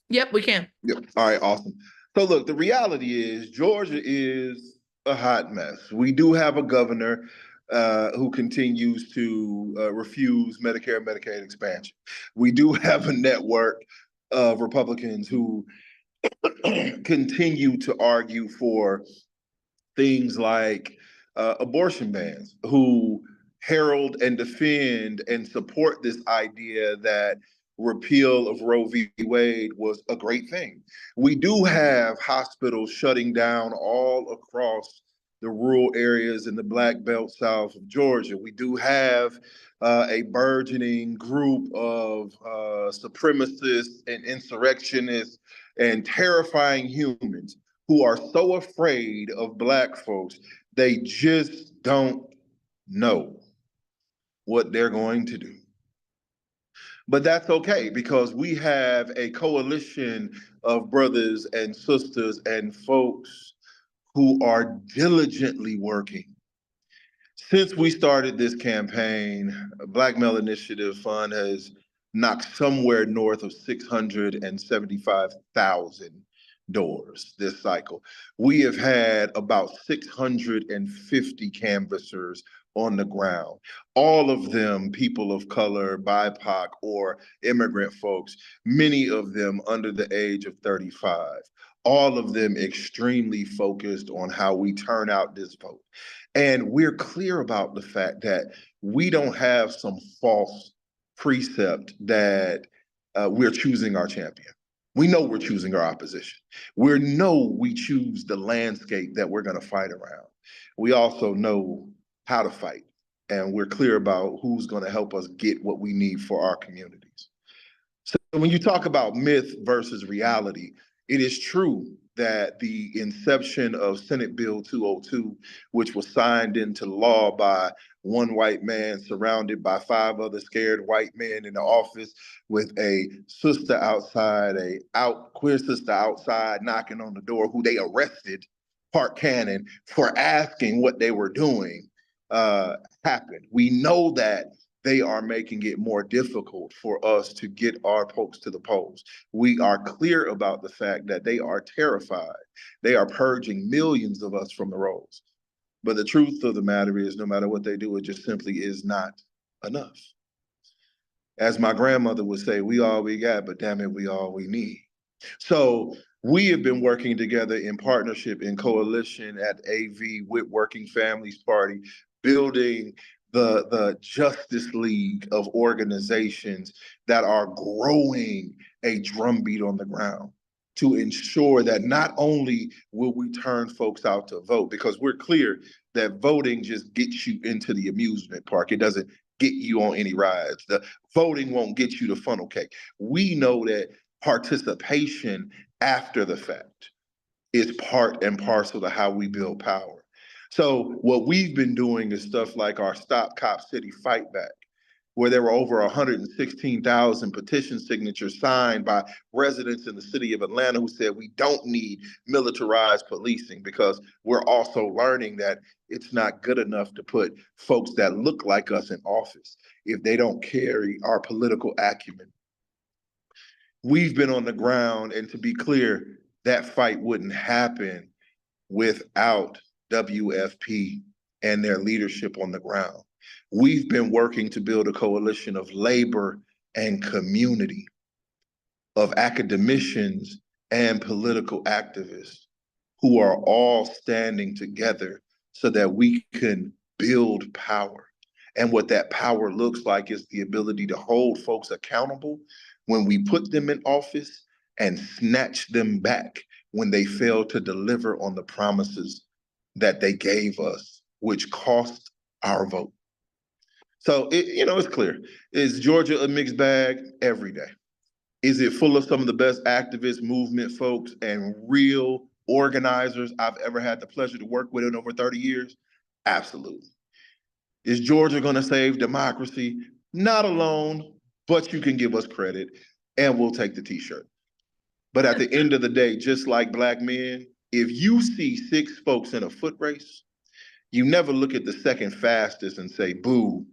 Speaker 1: Yep, we can.
Speaker 3: Yep. All right, awesome. So look, the reality is Georgia is a hot mess. We do have a governor who continues to refuse Medicare and Medicaid expansion. We do have a network of Republicans who continue to argue for things like abortion bans, who herald and defend and support this idea that repeal of Roe v. Wade was a great thing. We do have hospitals shutting down all across the rural areas in the Black Belt south of Georgia. We do have a burgeoning group of supremacists and insurrectionists and terrifying humans who are so afraid of Black folks, they just don't know what they're going to do. But that's okay, because we have a coalition of brothers and sisters and folks who are diligently working. Since we started this campaign, Black Male Initiative Fund has knocked somewhere north of 675,000 doors this cycle. We have had about 650 canvassers on the ground, all of them people of color, BIPOC, or immigrant folks, many of them under the age of 35, all of them extremely focused on how we turn out this vote. And we're clear about the fact that we don't have some false precept that we're choosing our champion. We know we're choosing our opposition. We know we choose the landscape that we're going to fight around. We also know how to fight, and we're clear about who's going to help us get what we need for our communities. So when you talk about myth versus reality, it is true that the inception of Senate Bill 202, which was signed into law by one white man surrounded by 5 other scared white men in the office with a sister outside, queer sister outside knocking on the door, who they arrested, Park Cannon, for asking what they were doing, happened. We know that they are making it more difficult for us to get our folks to the polls. We are clear about the fact that they are terrified. They are purging millions of us from the rolls. But the truth of the matter is, no matter what they do, it just simply is not enough. As my grandmother would say, we all we got, but damn it, we all we need. So we have been working together in partnership, in coalition at AV with Working Families Party, building the Justice League of organizations that are growing a drumbeat on the ground to ensure that not only will we turn folks out to vote, because we're clear that voting just gets you into the amusement park. It doesn't get you on any rides. The voting won't get you the funnel cake. We know that participation after the fact is part and parcel to how we build power. So what we've been doing is stuff like our Stop Cop City Fight Back. where there were over 116,000 petition signatures signed by residents in the city of Atlanta who said we don't need militarized policing, because we're also learning that it's not good enough to put folks that look like us in office if they don't carry our political acumen. We've been on the ground, and to be clear, that fight wouldn't happen without WFP and their leadership on the ground. We've been working to build a coalition of labor and community, of academicians and political activists who are all standing together so that we can build power. And what that power looks like is the ability to hold folks accountable when we put them in office and snatch them back when they fail to deliver on the promises that they gave us, which cost our vote. So, it's clear. Is Georgia a mixed bag? Every day. Is it full of some of the best activists, movement folks, and real organizers I've ever had the pleasure to work with in over 30 years? Absolutely. Is Georgia going to save democracy? Not alone, but you can give us credit, and we'll take the t-shirt. But at the end of the day, just like Black men, if you see 6 folks in a foot race, you never look at the second fastest and say, boo.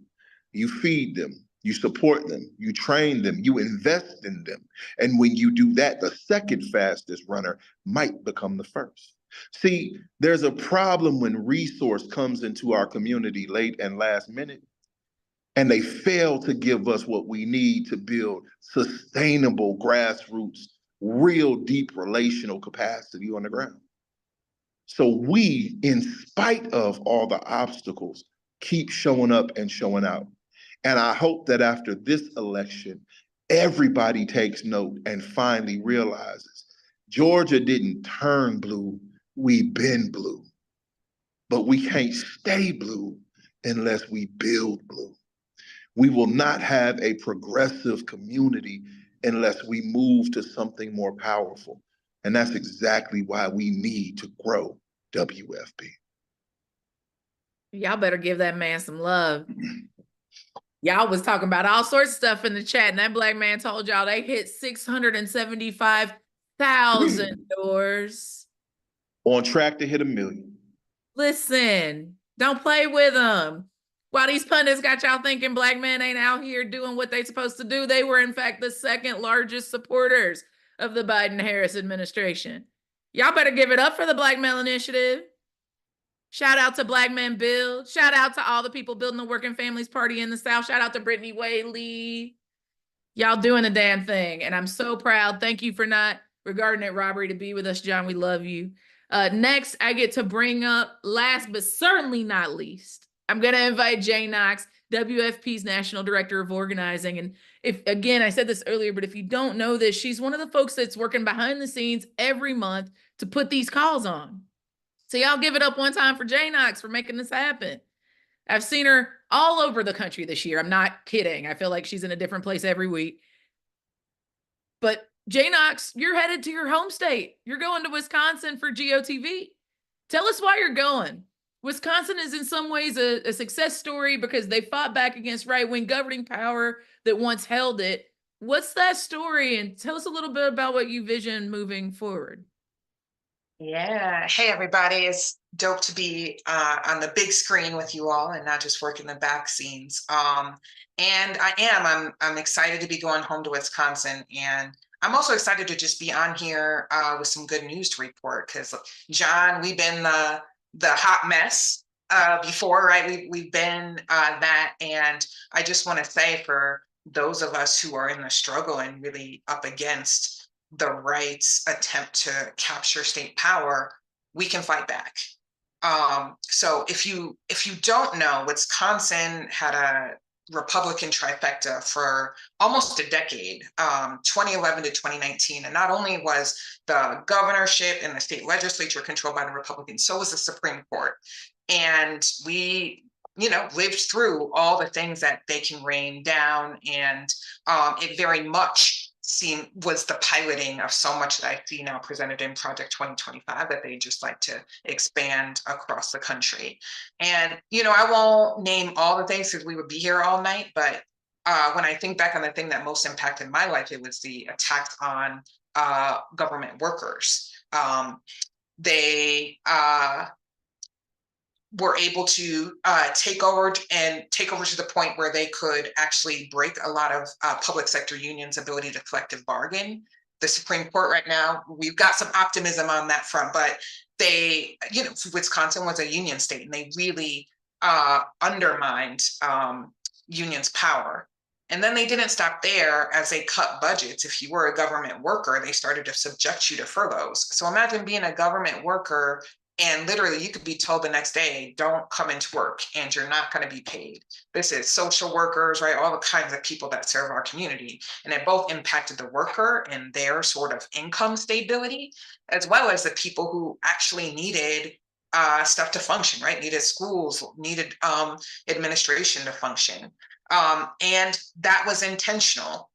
Speaker 3: You feed them, you support them, you train them, you invest in them. And when you do that, the second fastest runner might become the first. See, there's a problem when resource comes into our community late and last minute, and they fail to give us what we need to build sustainable grassroots, real deep relational capacity on the ground. So we, in spite of all the obstacles, keep showing up and showing out. And I hope that after this election, everybody takes note and finally realizes Georgia didn't turn blue, we've been blue. But we can't stay blue unless we build blue. We will not have a progressive community unless we move to something more powerful. And that's exactly why we need to grow WFP.
Speaker 1: Y'all better give that man some love. Y'all was talking about all sorts of stuff in the chat, and that Black man told y'all they hit 675,000 doors.
Speaker 3: On track to hit 1 million.
Speaker 1: Listen, don't play with them. While these pundits got y'all thinking Black men ain't out here doing what they supposed to do, they were in fact the second largest supporters of the Biden-Harris administration. Y'all better give it up for the Black Male Initiative. Shout out to Black Men Build. Shout out to all the people building the Working Families Party in the South. Shout out to Brittany Whaley. Y'all doing the damn thing. And I'm so proud. Thank you for not regarding it robbery to be with us, John. We love you. Next, I get to bring up, last but certainly not least, I'm going to invite Jay Knox, WFP's National Director of Organizing. And if, again, I said this earlier, but if you don't know this, she's one of the folks that's working behind the scenes every month to put these calls on. So y'all give it up one time for Jay Knox for making this happen. I've seen her all over the country this year. I'm not kidding. I feel like she's in a different place every week. But Jay Knox, you're headed to your home state. You're going to Wisconsin for GOTV. Tell us why you're going. Wisconsin is in some ways a success story because they fought back against right-wing governing power that once held it. What's that story? And tell us a little bit about what you vision moving forward.
Speaker 4: Yeah. Hey, everybody. It's dope to be on the big screen with you all and not just work in the back scenes. And I'm excited to be going home to Wisconsin. And I'm also excited to just be on here with some good news to report because, John, we've been the hot mess before, right? We've been that. And I just want to say for those of us who are in the struggle and really up against the right's attempt to capture state power, we can fight back. So if you don't know, Wisconsin had a Republican trifecta for almost a decade, 2011 to 2019. And not only was the governorship and the state legislature controlled by the Republicans, so was the Supreme Court. And we, lived through all the things that they can rain down. And it very much was the piloting of so much that I see now presented in Project 2025 that they just like to expand across the country. And, I won't name all the things because we would be here all night, but when I think back on the thing that most impacted my life, it was the attacks on government workers. They were able to take over to the point where they could actually break a lot of public sector unions' ability to collective bargain. The Supreme Court right now, we've got some optimism on that front, but they, Wisconsin was a union state, and they really undermined unions' power. And then they didn't stop there. As they cut budgets, if you were a government worker, they started to subject you to furloughs. So imagine being a government worker and literally you could be told the next day, don't come into work and you're not going to be paid. This is social workers, right? All the kinds of people that serve our community. And it both impacted the worker and their sort of income stability, as well as the people who actually needed stuff to function, right? Needed schools, needed administration to function. And that was intentional.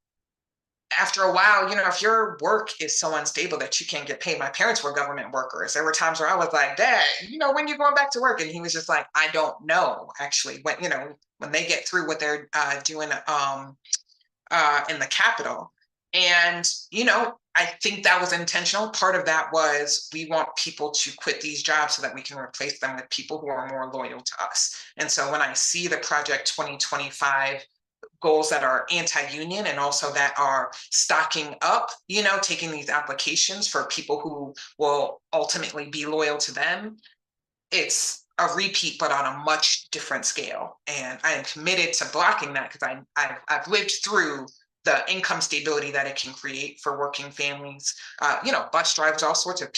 Speaker 4: After a while, if your work is so unstable that you can't get paid, my parents were government workers. There were times where I was like, Dad, when you going back to work? And he was just like, I don't know, actually, when they get through what they're doing in the Capitol. And, I think that was intentional. Part of that was we want people to quit these jobs so that we can replace them with people who are more loyal to us. And so when I see the Project 2025 goals that are anti-union and also that are stocking up, taking these applications for people who will ultimately be loyal to them, it's a repeat, but on a much different scale. And I am committed to blocking that because I've lived through the income stability that it can create for working families, bus drivers, all sorts of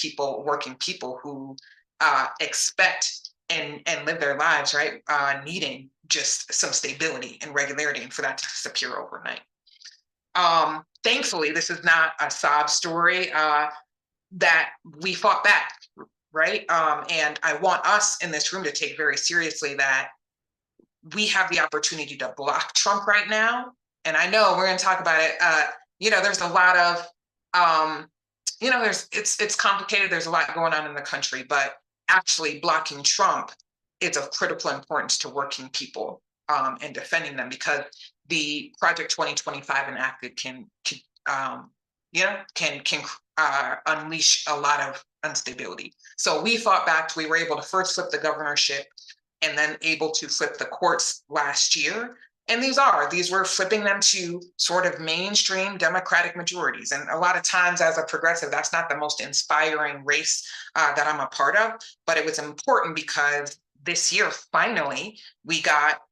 Speaker 4: working people who expect and live their lives, right, needing just some stability and regularity, and for that to disappear overnight. Thankfully, this is not a sob story that we fought back, right? And I want us in this room to take very seriously that we have the opportunity to block Trump right now. And I know we're going to talk about it. There's a lot of, it's complicated. There's a lot going on in the country, but actually blocking Trump is of critical importance to working people and defending them, because the Project 2025 enacted can unleash a lot of instability. So we fought back. We were able to first flip the governorship and then able to flip the courts last year. And these were flipping them to sort of mainstream Democratic majorities. And a lot of times as a progressive, that's not the most inspiring race that I'm a part of, but it was important because this year, finally, we got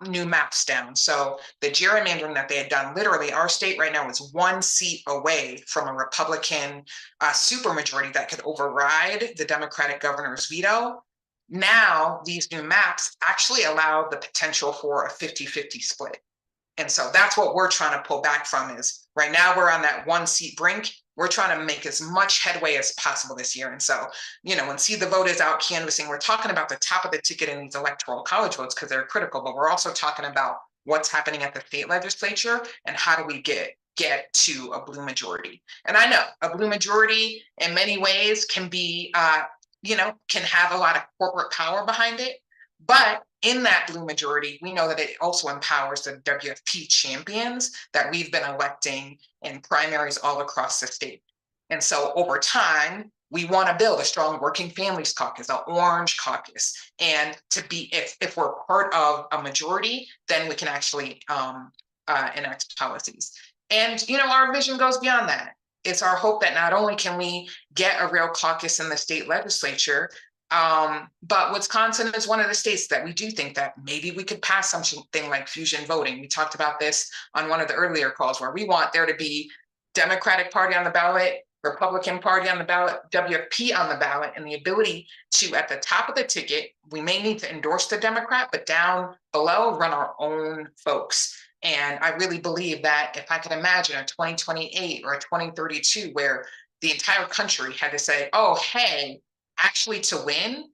Speaker 4: new maps down. So the gerrymandering that they had done, literally our state right now is 1 seat away from a Republican supermajority that could override the Democratic governor's veto. Now, these new maps actually allow the potential for a 50-50 split. And so that's what we're trying to pull back from. Is right now we're on that 1 seat brink. We're trying to make as much headway as possible this year. And so, when See the Vote is out canvassing, we're talking about the top of the ticket in these electoral college votes because they're critical, but we're also talking about what's happening at the state legislature and how do we get to a blue majority. And I know a blue majority in many ways can be can have a lot of corporate power behind it. But in that blue majority, we know that it also empowers the WFP champions that we've been electing in primaries all across the state. And so over time, we want to build a strong working families caucus, an orange caucus. And to be, if we're part of a majority, then we can actually enact policies. And, our vision goes beyond that. It's our hope that not only can we get a real caucus in the state legislature, but Wisconsin is one of the states that we do think that maybe we could pass something like fusion voting. We talked about this on one of the earlier calls where we want there to be Democratic Party on the ballot, Republican Party on the ballot, WFP on the ballot, and the ability to, at the top of the ticket, we may need to endorse the Democrat, but down below, run our own folks. And I really believe that if I could imagine a 2028 or a 2032 where the entire country had to say, oh, hey, actually to win,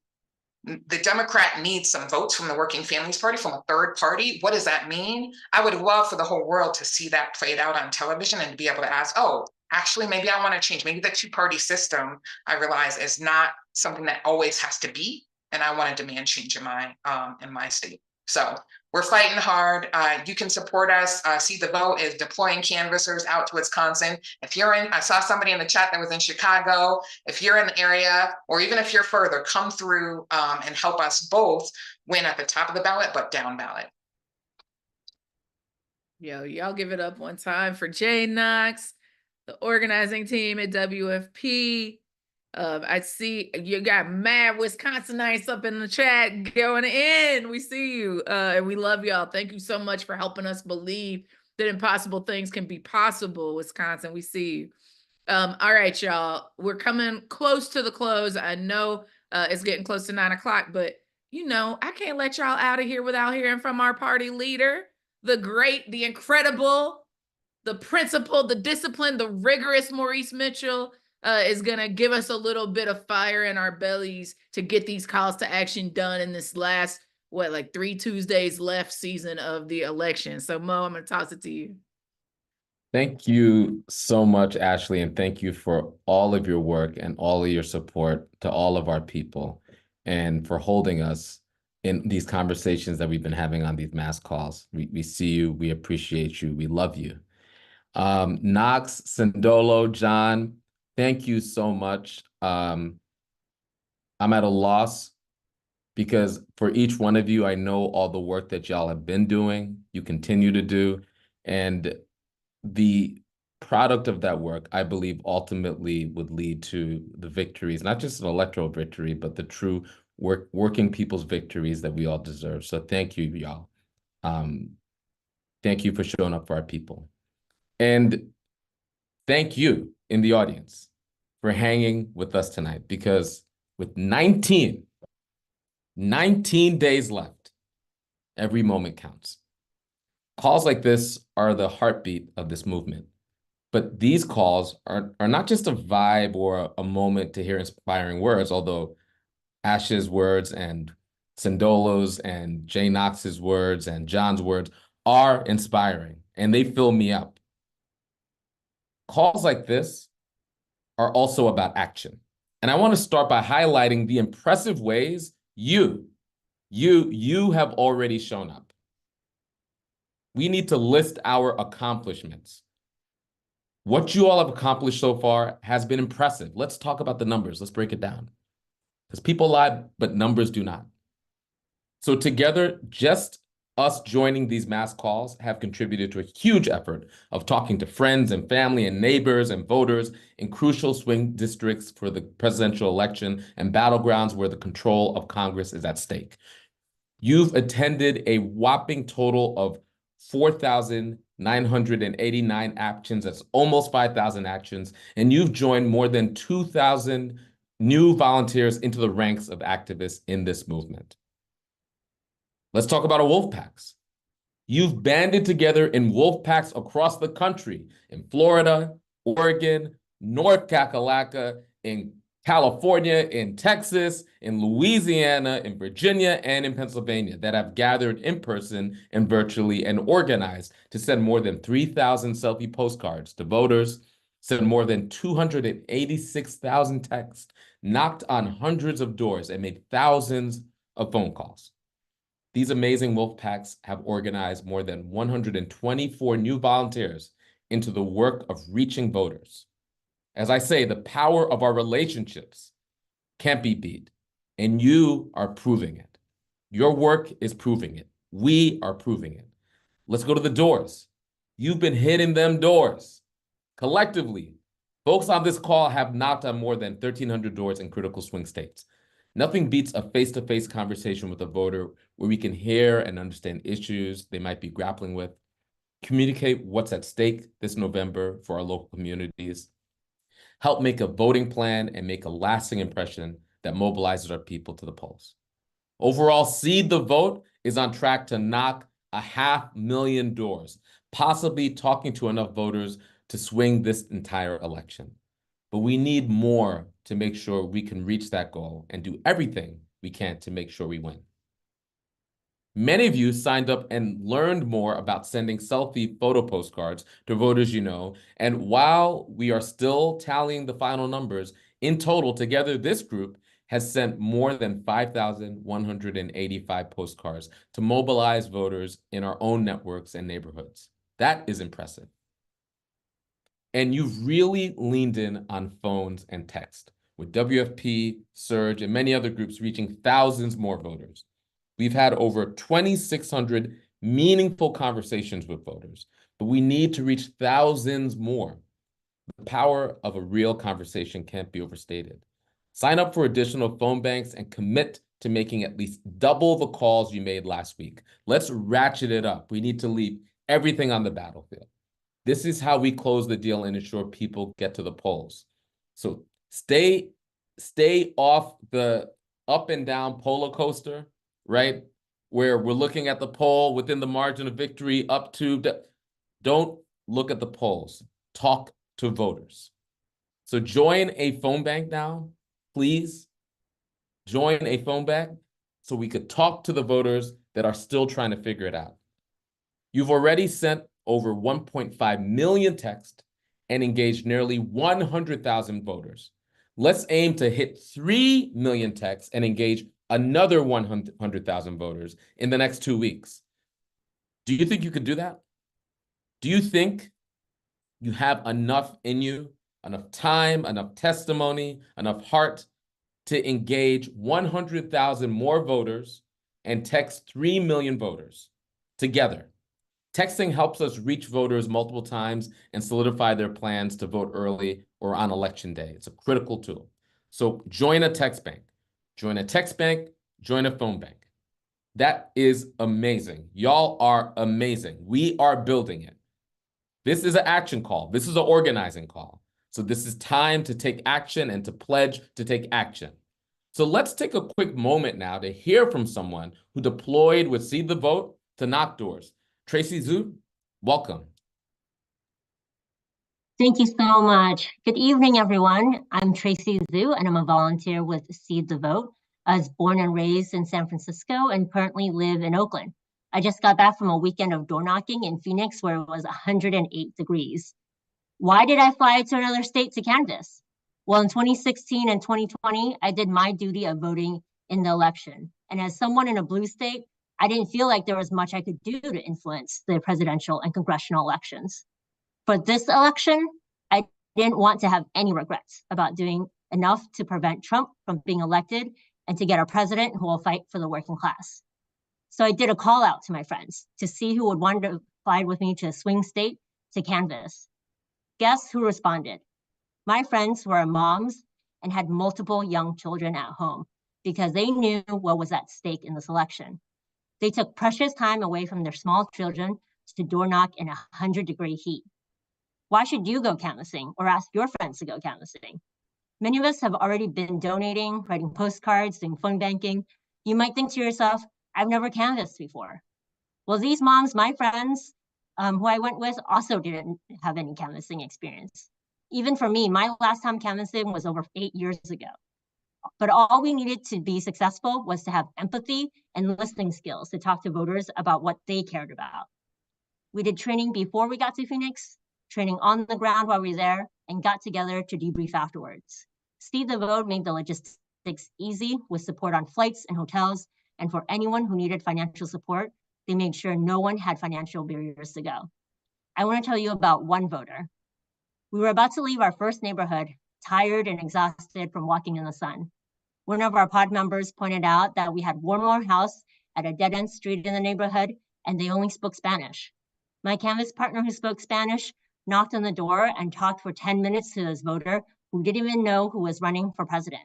Speaker 4: the Democrat needs some votes from the Working Families Party, from a third party. What does that mean? I would love for the whole world to see that played out on television and to be able to ask, oh, actually, maybe I want to change. Maybe the two-party system, I realize, is not something that always has to be. And I want to demand change in my state. So we're fighting hard. You can support us. See the Vote is deploying canvassers out to Wisconsin. If you're in, I saw somebody in the chat that was in Chicago. If you're in the area, or even if you're further, come through and help us both win at the top of the ballot, but down ballot.
Speaker 1: Yo, y'all give it up one time for Jay Knox, the organizing team at WFP. I see you got mad Wisconsinites up in the chat going in. We see you, and we love y'all. Thank you so much for helping us believe that impossible things can be possible, Wisconsin. We see you. All right, y'all. We're coming close to the close. I know it's getting close to 9 o'clock, but you know, I can't let y'all out of here without hearing from our party leader, the great, the incredible, the principled, the disciplined, the rigorous Maurice Mitchell. Is going to give us a little bit of fire in our bellies to get these calls to action done in this last, like 3 Tuesdays left season of the election. So Mo, I'm going to toss it to you.
Speaker 5: Thank you so much, Ashley, and thank you for all of your work and all of your support to all of our people and for holding us in these conversations that we've been having on these mass calls. We see you, we appreciate you, we love you. Knox, Sindolo, John, thank you so much. I'm at a loss because for each one of you, I know all the work that y'all have been doing, you continue to do, and the product of that work, I believe, ultimately would lead to the victories, not just an electoral victory, but the true working people's victories that we all deserve. So thank you, y'all. Thank you for showing up for our people. And thank you in the audience for hanging with us tonight, because with 19 days left, every moment counts. Calls like this are the heartbeat of this movement. But these calls are not just a vibe or a moment to hear inspiring words, although Ash's words and Sindolo's and Jay Knox's words and John's words are inspiring, and they fill me up. Calls like this are also about action. And I want to start by highlighting the impressive ways you have already shown up. We need to list our accomplishments. What you all have accomplished so far has been impressive. Let's talk about the numbers. Let's break it down. Because people lie, but numbers do not. So together, just us joining these mass calls have contributed to a huge effort of talking to friends and family and neighbors and voters in crucial swing districts for the presidential election and battlegrounds where the control of Congress is at stake. You've attended a whopping total of 4,989 actions. That's almost 5,000 actions. And you've joined more than 2,000 new volunteers into the ranks of activists in this movement. Let's talk about our wolf packs. You've banded together in wolf packs across the country, in Florida, Oregon, North Kakalaka, in California, in Texas, in Louisiana, in Virginia, and in Pennsylvania that have gathered in person and virtually and organized to send more than 3,000 selfie postcards to voters, sent more than 286,000 texts, knocked on hundreds of doors, and made thousands of phone calls. These amazing wolf packs have organized more than 124 new volunteers into the work of reaching voters. As I say, the power of our relationships can't be beat, and you are proving it. Your work is proving it. We are proving it. Let's go to the doors. You've been hitting them doors. Collectively, folks on this call have knocked on more than 1,300 doors in critical swing states. Nothing beats a face-to-face conversation with a voter where we can hear and understand issues they might be grappling with, communicate what's at stake this November for our local communities, help make a voting plan, and make a lasting impression that mobilizes our people to the polls. Overall, Seed the Vote is on track to knock 500,000 doors, possibly talking to enough voters to swing this entire election. But we need more to make sure we can reach that goal and do everything we can to make sure we win. Many of you signed up and learned more about sending selfie photo postcards to voters you know. And while we are still tallying the final numbers, in total, together, this group has sent more than 5,185 postcards to mobilize voters in our own networks and neighborhoods. That is impressive. And you've really leaned in on phones and text, with WFP, Surge, and many other groups reaching thousands more voters. We've had over 2,600 meaningful conversations with voters, but we need to reach thousands more. The power of a real conversation can't be overstated. Sign up for additional phone banks and commit to making at least double the calls you made last week. Let's ratchet it up. We need to leave everything on the battlefield. This is how we close the deal and ensure people get to the polls. So stay off the up and down roller coaster, right? Where we're looking at the poll within the margin of victory up to, don't look at the polls, talk to voters. So join a phone bank now, please. Join a phone bank so we could talk to the voters that are still trying to figure it out. You've already sent over 1.5 million texts and engaged nearly 100,000 voters. Let's aim to hit 3 million texts and engage another 100,000 voters in the next 2 weeks. Do you think you could do that? Do you think you have enough in you, enough time, enough testimony, enough heart to engage 100,000 more voters and text 3 million voters together? Texting helps us reach voters multiple times and solidify their plans to vote early or on election day. It's a critical tool. So join a text bank. Join a text bank, join a phone bank. That is amazing. Y'all are amazing. We are building it. This is an action call. This is an organizing call. So this is time to take action and to pledge to take action. So let's take a quick moment now to hear from someone who deployed with Seed the Vote to knock doors. Tracy Zhu, welcome.
Speaker 6: Thank you so much. Good evening, everyone. I'm Tracy Zhu, and I'm a volunteer with Seed the Vote. I was born and raised in San Francisco and currently live in Oakland. I just got back from a weekend of door knocking in Phoenix where it was 108 degrees. Why did I fly to another state to canvass? Well, in 2016 and 2020, I did my duty of voting in the election. And as someone in a blue state, I didn't feel like there was much I could do to influence the presidential and congressional elections. For this election, I didn't want to have any regrets about doing enough to prevent Trump from being elected and to get a president who will fight for the working class. So I did a call out to my friends to see who would want to fly with me to a swing state to canvass. Guess who responded? My friends were moms and had multiple young children at home because they knew what was at stake in this election. They took precious time away from their small children to door knock in 100-degree heat. Why should you go canvassing or ask your friends to go canvassing? Many of us have already been donating, writing postcards, doing phone banking. You might think to yourself, I've never canvassed before. Well, these moms, my friends, who I went with, also didn't have any canvassing experience. Even for me, my last time canvassing was over 8 years ago. But all we needed to be successful was to have empathy and listening skills to talk to voters about what they cared about. We did training before we got to Phoenix, training on the ground while we were there, and got together to debrief afterwards. Seed the Vote made the logistics easy with support on flights and hotels, and for anyone who needed financial support, they made sure no one had financial barriers to go. I want to tell you about one voter. We were about to leave our first neighborhood, tired and exhausted from walking in the sun. One of our pod members pointed out that we had one more house at a dead-end street in the neighborhood, and they only spoke Spanish. My canvas partner who spoke Spanish knocked on the door and talked for 10 minutes to this voter who didn't even know who was running for president.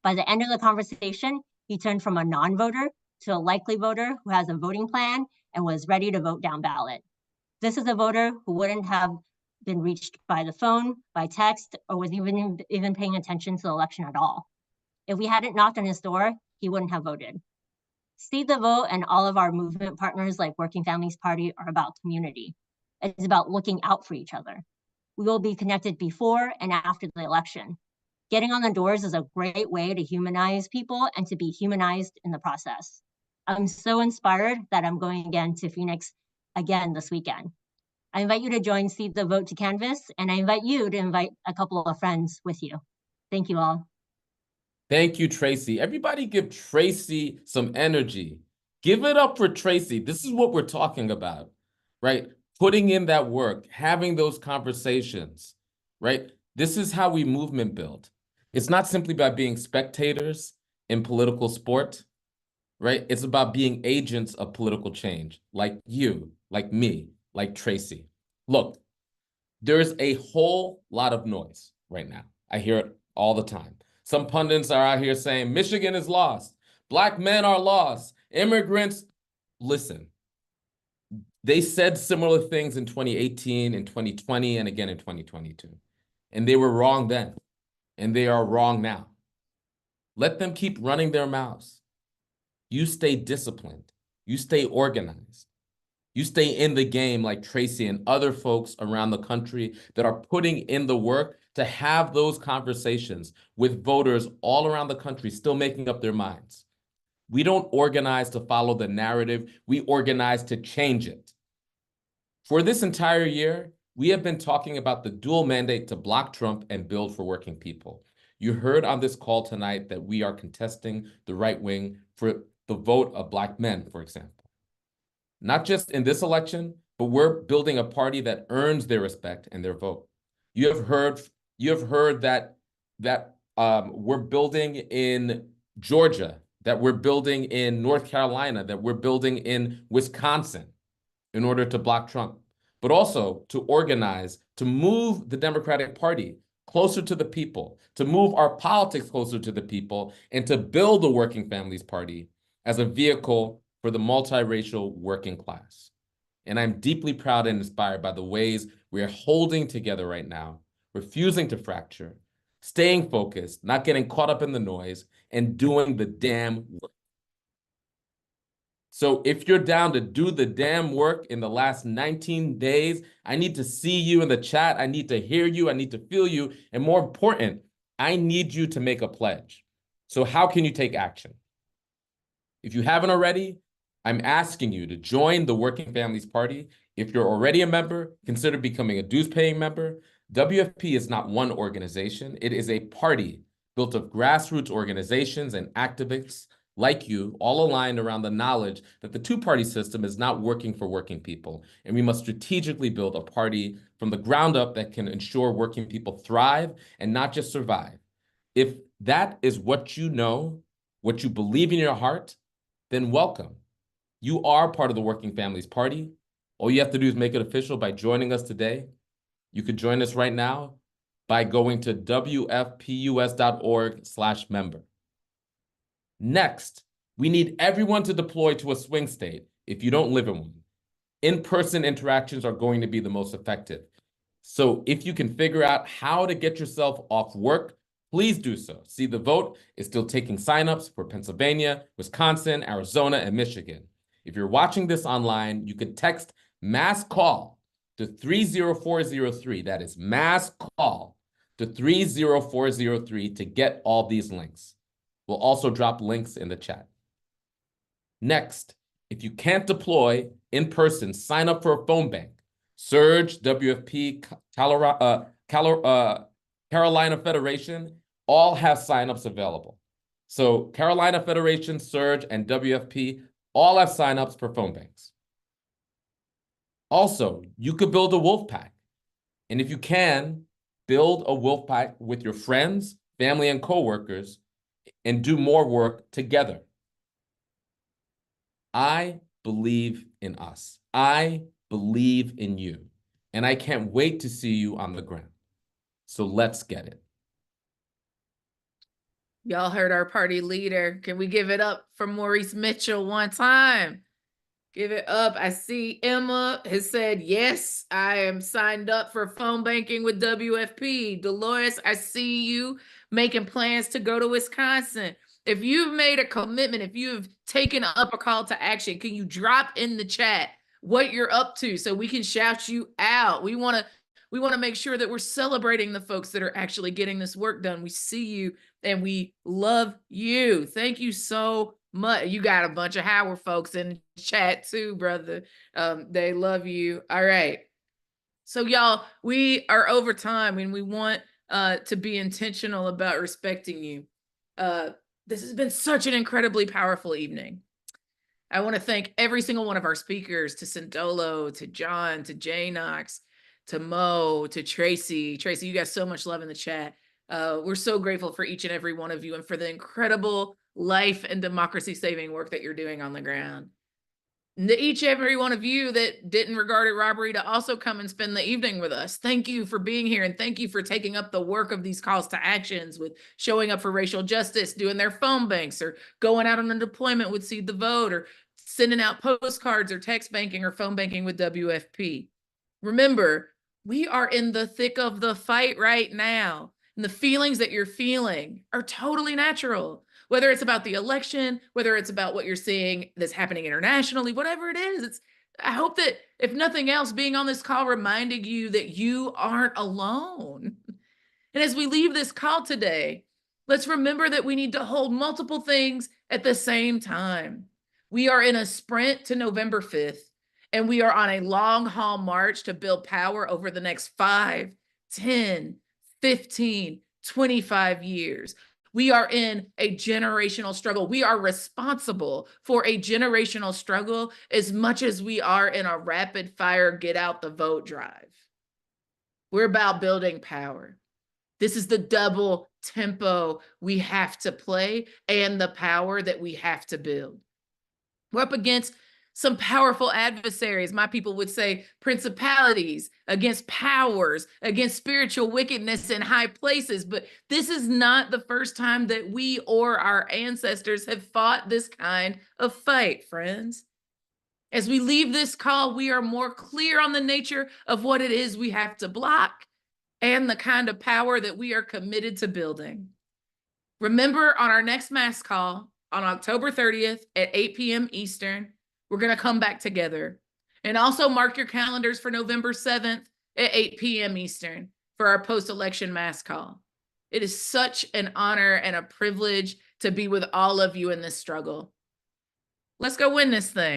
Speaker 6: By the end of the conversation, he turned from a non-voter to a likely voter who has a voting plan and was ready to vote down ballot. This is a voter who wouldn't have been reached by the phone, by text, or was even paying attention to the election at all. If we hadn't knocked on his door, he wouldn't have voted. Seed the Vote and all of our movement partners like Working Families Party are about community. It's about looking out for each other. We will be connected before and after the election. Getting on the doors is a great way to humanize people and to be humanized in the process. I'm so inspired that I'm going again to Phoenix again this weekend. I invite you to join Seed the Vote to canvass, and I invite you to invite a couple of friends with you. Thank you all.
Speaker 5: Thank you, Tracy. Everybody give Tracy some energy. Give it up for Tracy. This is what we're talking about, right? Putting in that work, having those conversations, right? This is how we movement build. It's not simply by being spectators in political sport, right? It's about being agents of political change, like you, like me, like Tracy. Look, there's a whole lot of noise right now. I hear it all the time. Some pundits are out here saying Michigan is lost. Black men are lost. Immigrants, listen, they said similar things in 2018, in 2020, and again in 2022. And they were wrong then, and they are wrong now. Let them keep running their mouths. You stay disciplined. You stay organized. You stay in the game like Tracy and other folks around the country that are putting in the work to have those conversations with voters all around the country still making up their minds. We don't organize to follow the narrative. We organize to change it. For this entire year, we have been talking about the dual mandate to block Trump and build for working people. You heard on this call tonight that we are contesting the right wing for the vote of Black men, for example. Not just in this election, but we're building a party that earns their respect and their vote. You have heard that we're building in Georgia, that we're building in North Carolina, that we're building in Wisconsin in order to block Trump, but also to organize, to move the Democratic Party closer to the people, to move our politics closer to the people, and to build the Working Families Party as a vehicle for the multiracial working class. And I'm deeply proud and inspired by the ways we are holding together right now, refusing to fracture, staying focused, not getting caught up in the noise, and doing the damn work. So if you're down to do the damn work in the last 19 days, I need to see you in the chat. I need to hear you. I need to feel you. And more important, I need you to make a pledge. So how can you take action? If you haven't already, I'm asking you to join the Working Families Party. If you're already a member, consider becoming a dues-paying member. WFP is not one organization. It is a party built of grassroots organizations and activists like you, all aligned around the knowledge that the two-party system is not working for working people, and we must strategically build a party from the ground up that can ensure working people thrive and not just survive. If that is what you know, what you believe in your heart, then welcome. You are part of the Working Families Party. All you have to do is make it official by joining us today. You could join us right now by going to wfpus.org/member. Next, we need everyone to deploy to a swing state if you don't live in one. In-person interactions are going to be the most effective. So if you can figure out how to get yourself off work, please do so. See, the vote is still taking signups for Pennsylvania, Wisconsin, Arizona, and Michigan. If you're watching this online, you can text mass call to 30403. That is mass call to 30403 to get all these links. We'll also drop links in the chat. Next, if you can't deploy in person, sign up for a phone bank. Surge, WFP, Carolina Federation, all have signups available. So Carolina Federation, Surge, and WFP all have signups for phone banks. Also, you could build a wolf pack. And if you can, build a wolf pack with your friends, family, and coworkers, and do more work together. I believe in us. I believe in you. And I can't wait to see you on the ground. So let's get it.
Speaker 1: Y'all heard our party leader. Can we give it up for Maurice Mitchell one time? Give it up. I see Emma has said, yes, I am signed up for phone banking with WFP. Dolores, I see you making plans to go to Wisconsin. If you've made a commitment, if you've taken up a call to action, can you drop in the chat what you're up to so we can shout you out? We want to make sure that we're celebrating the folks that are actually getting this work done. We see you and we love you. Thank you so much. You got a bunch of Howard folks in the chat too, brother. They love you. All right. So y'all, we are over time and we want to be intentional about respecting you. This has been such an incredibly powerful evening. I want to thank every single one of our speakers, to Sindolo, to John, to Jay Knox, to Mo, to Tracy. Tracy, you got so much love in the chat. We're so grateful for each and every one of you and for the incredible life and democracy saving work that you're doing on the ground. And to each and every one of you that didn't regard it robbery to also come and spend the evening with us. Thank you for being here, and thank you for taking up the work of these calls to actions with showing up for racial justice, doing their phone banks, or going out on a deployment with Seed the Vote, or sending out postcards or text banking or phone banking with WFP. Remember, we are in the thick of the fight right now, and the feelings that you're feeling are totally natural. Whether it's about the election, whether it's about what you're seeing that's happening internationally, whatever it is, I hope that, if nothing else, being on this call reminded you that you aren't alone. And as we leave this call today, let's remember that we need to hold multiple things at the same time. We are in a sprint to November 5th, and we are on a long haul march to build power over the next 5, 10, 15, 25 years. We are in a generational struggle. We are responsible for a generational struggle as much as we are in a rapid fire get out the vote drive. We're about building power. This is the double tempo we have to play and the power that we have to build. We're up against some powerful adversaries. My people would say principalities, against powers, against spiritual wickedness in high places. But this is not the first time that we or our ancestors have fought this kind of fight, friends. As we leave this call, we are more clear on the nature of what it is we have to block and the kind of power that we are committed to building. Remember, on our next mass call on October 30th at 8 p.m. Eastern, we're going to come back together. And also mark your calendars for November 7th at 8 p.m. Eastern for our post-election mass call. It is such an honor and a privilege to be with all of you in this struggle. Let's go win this thing.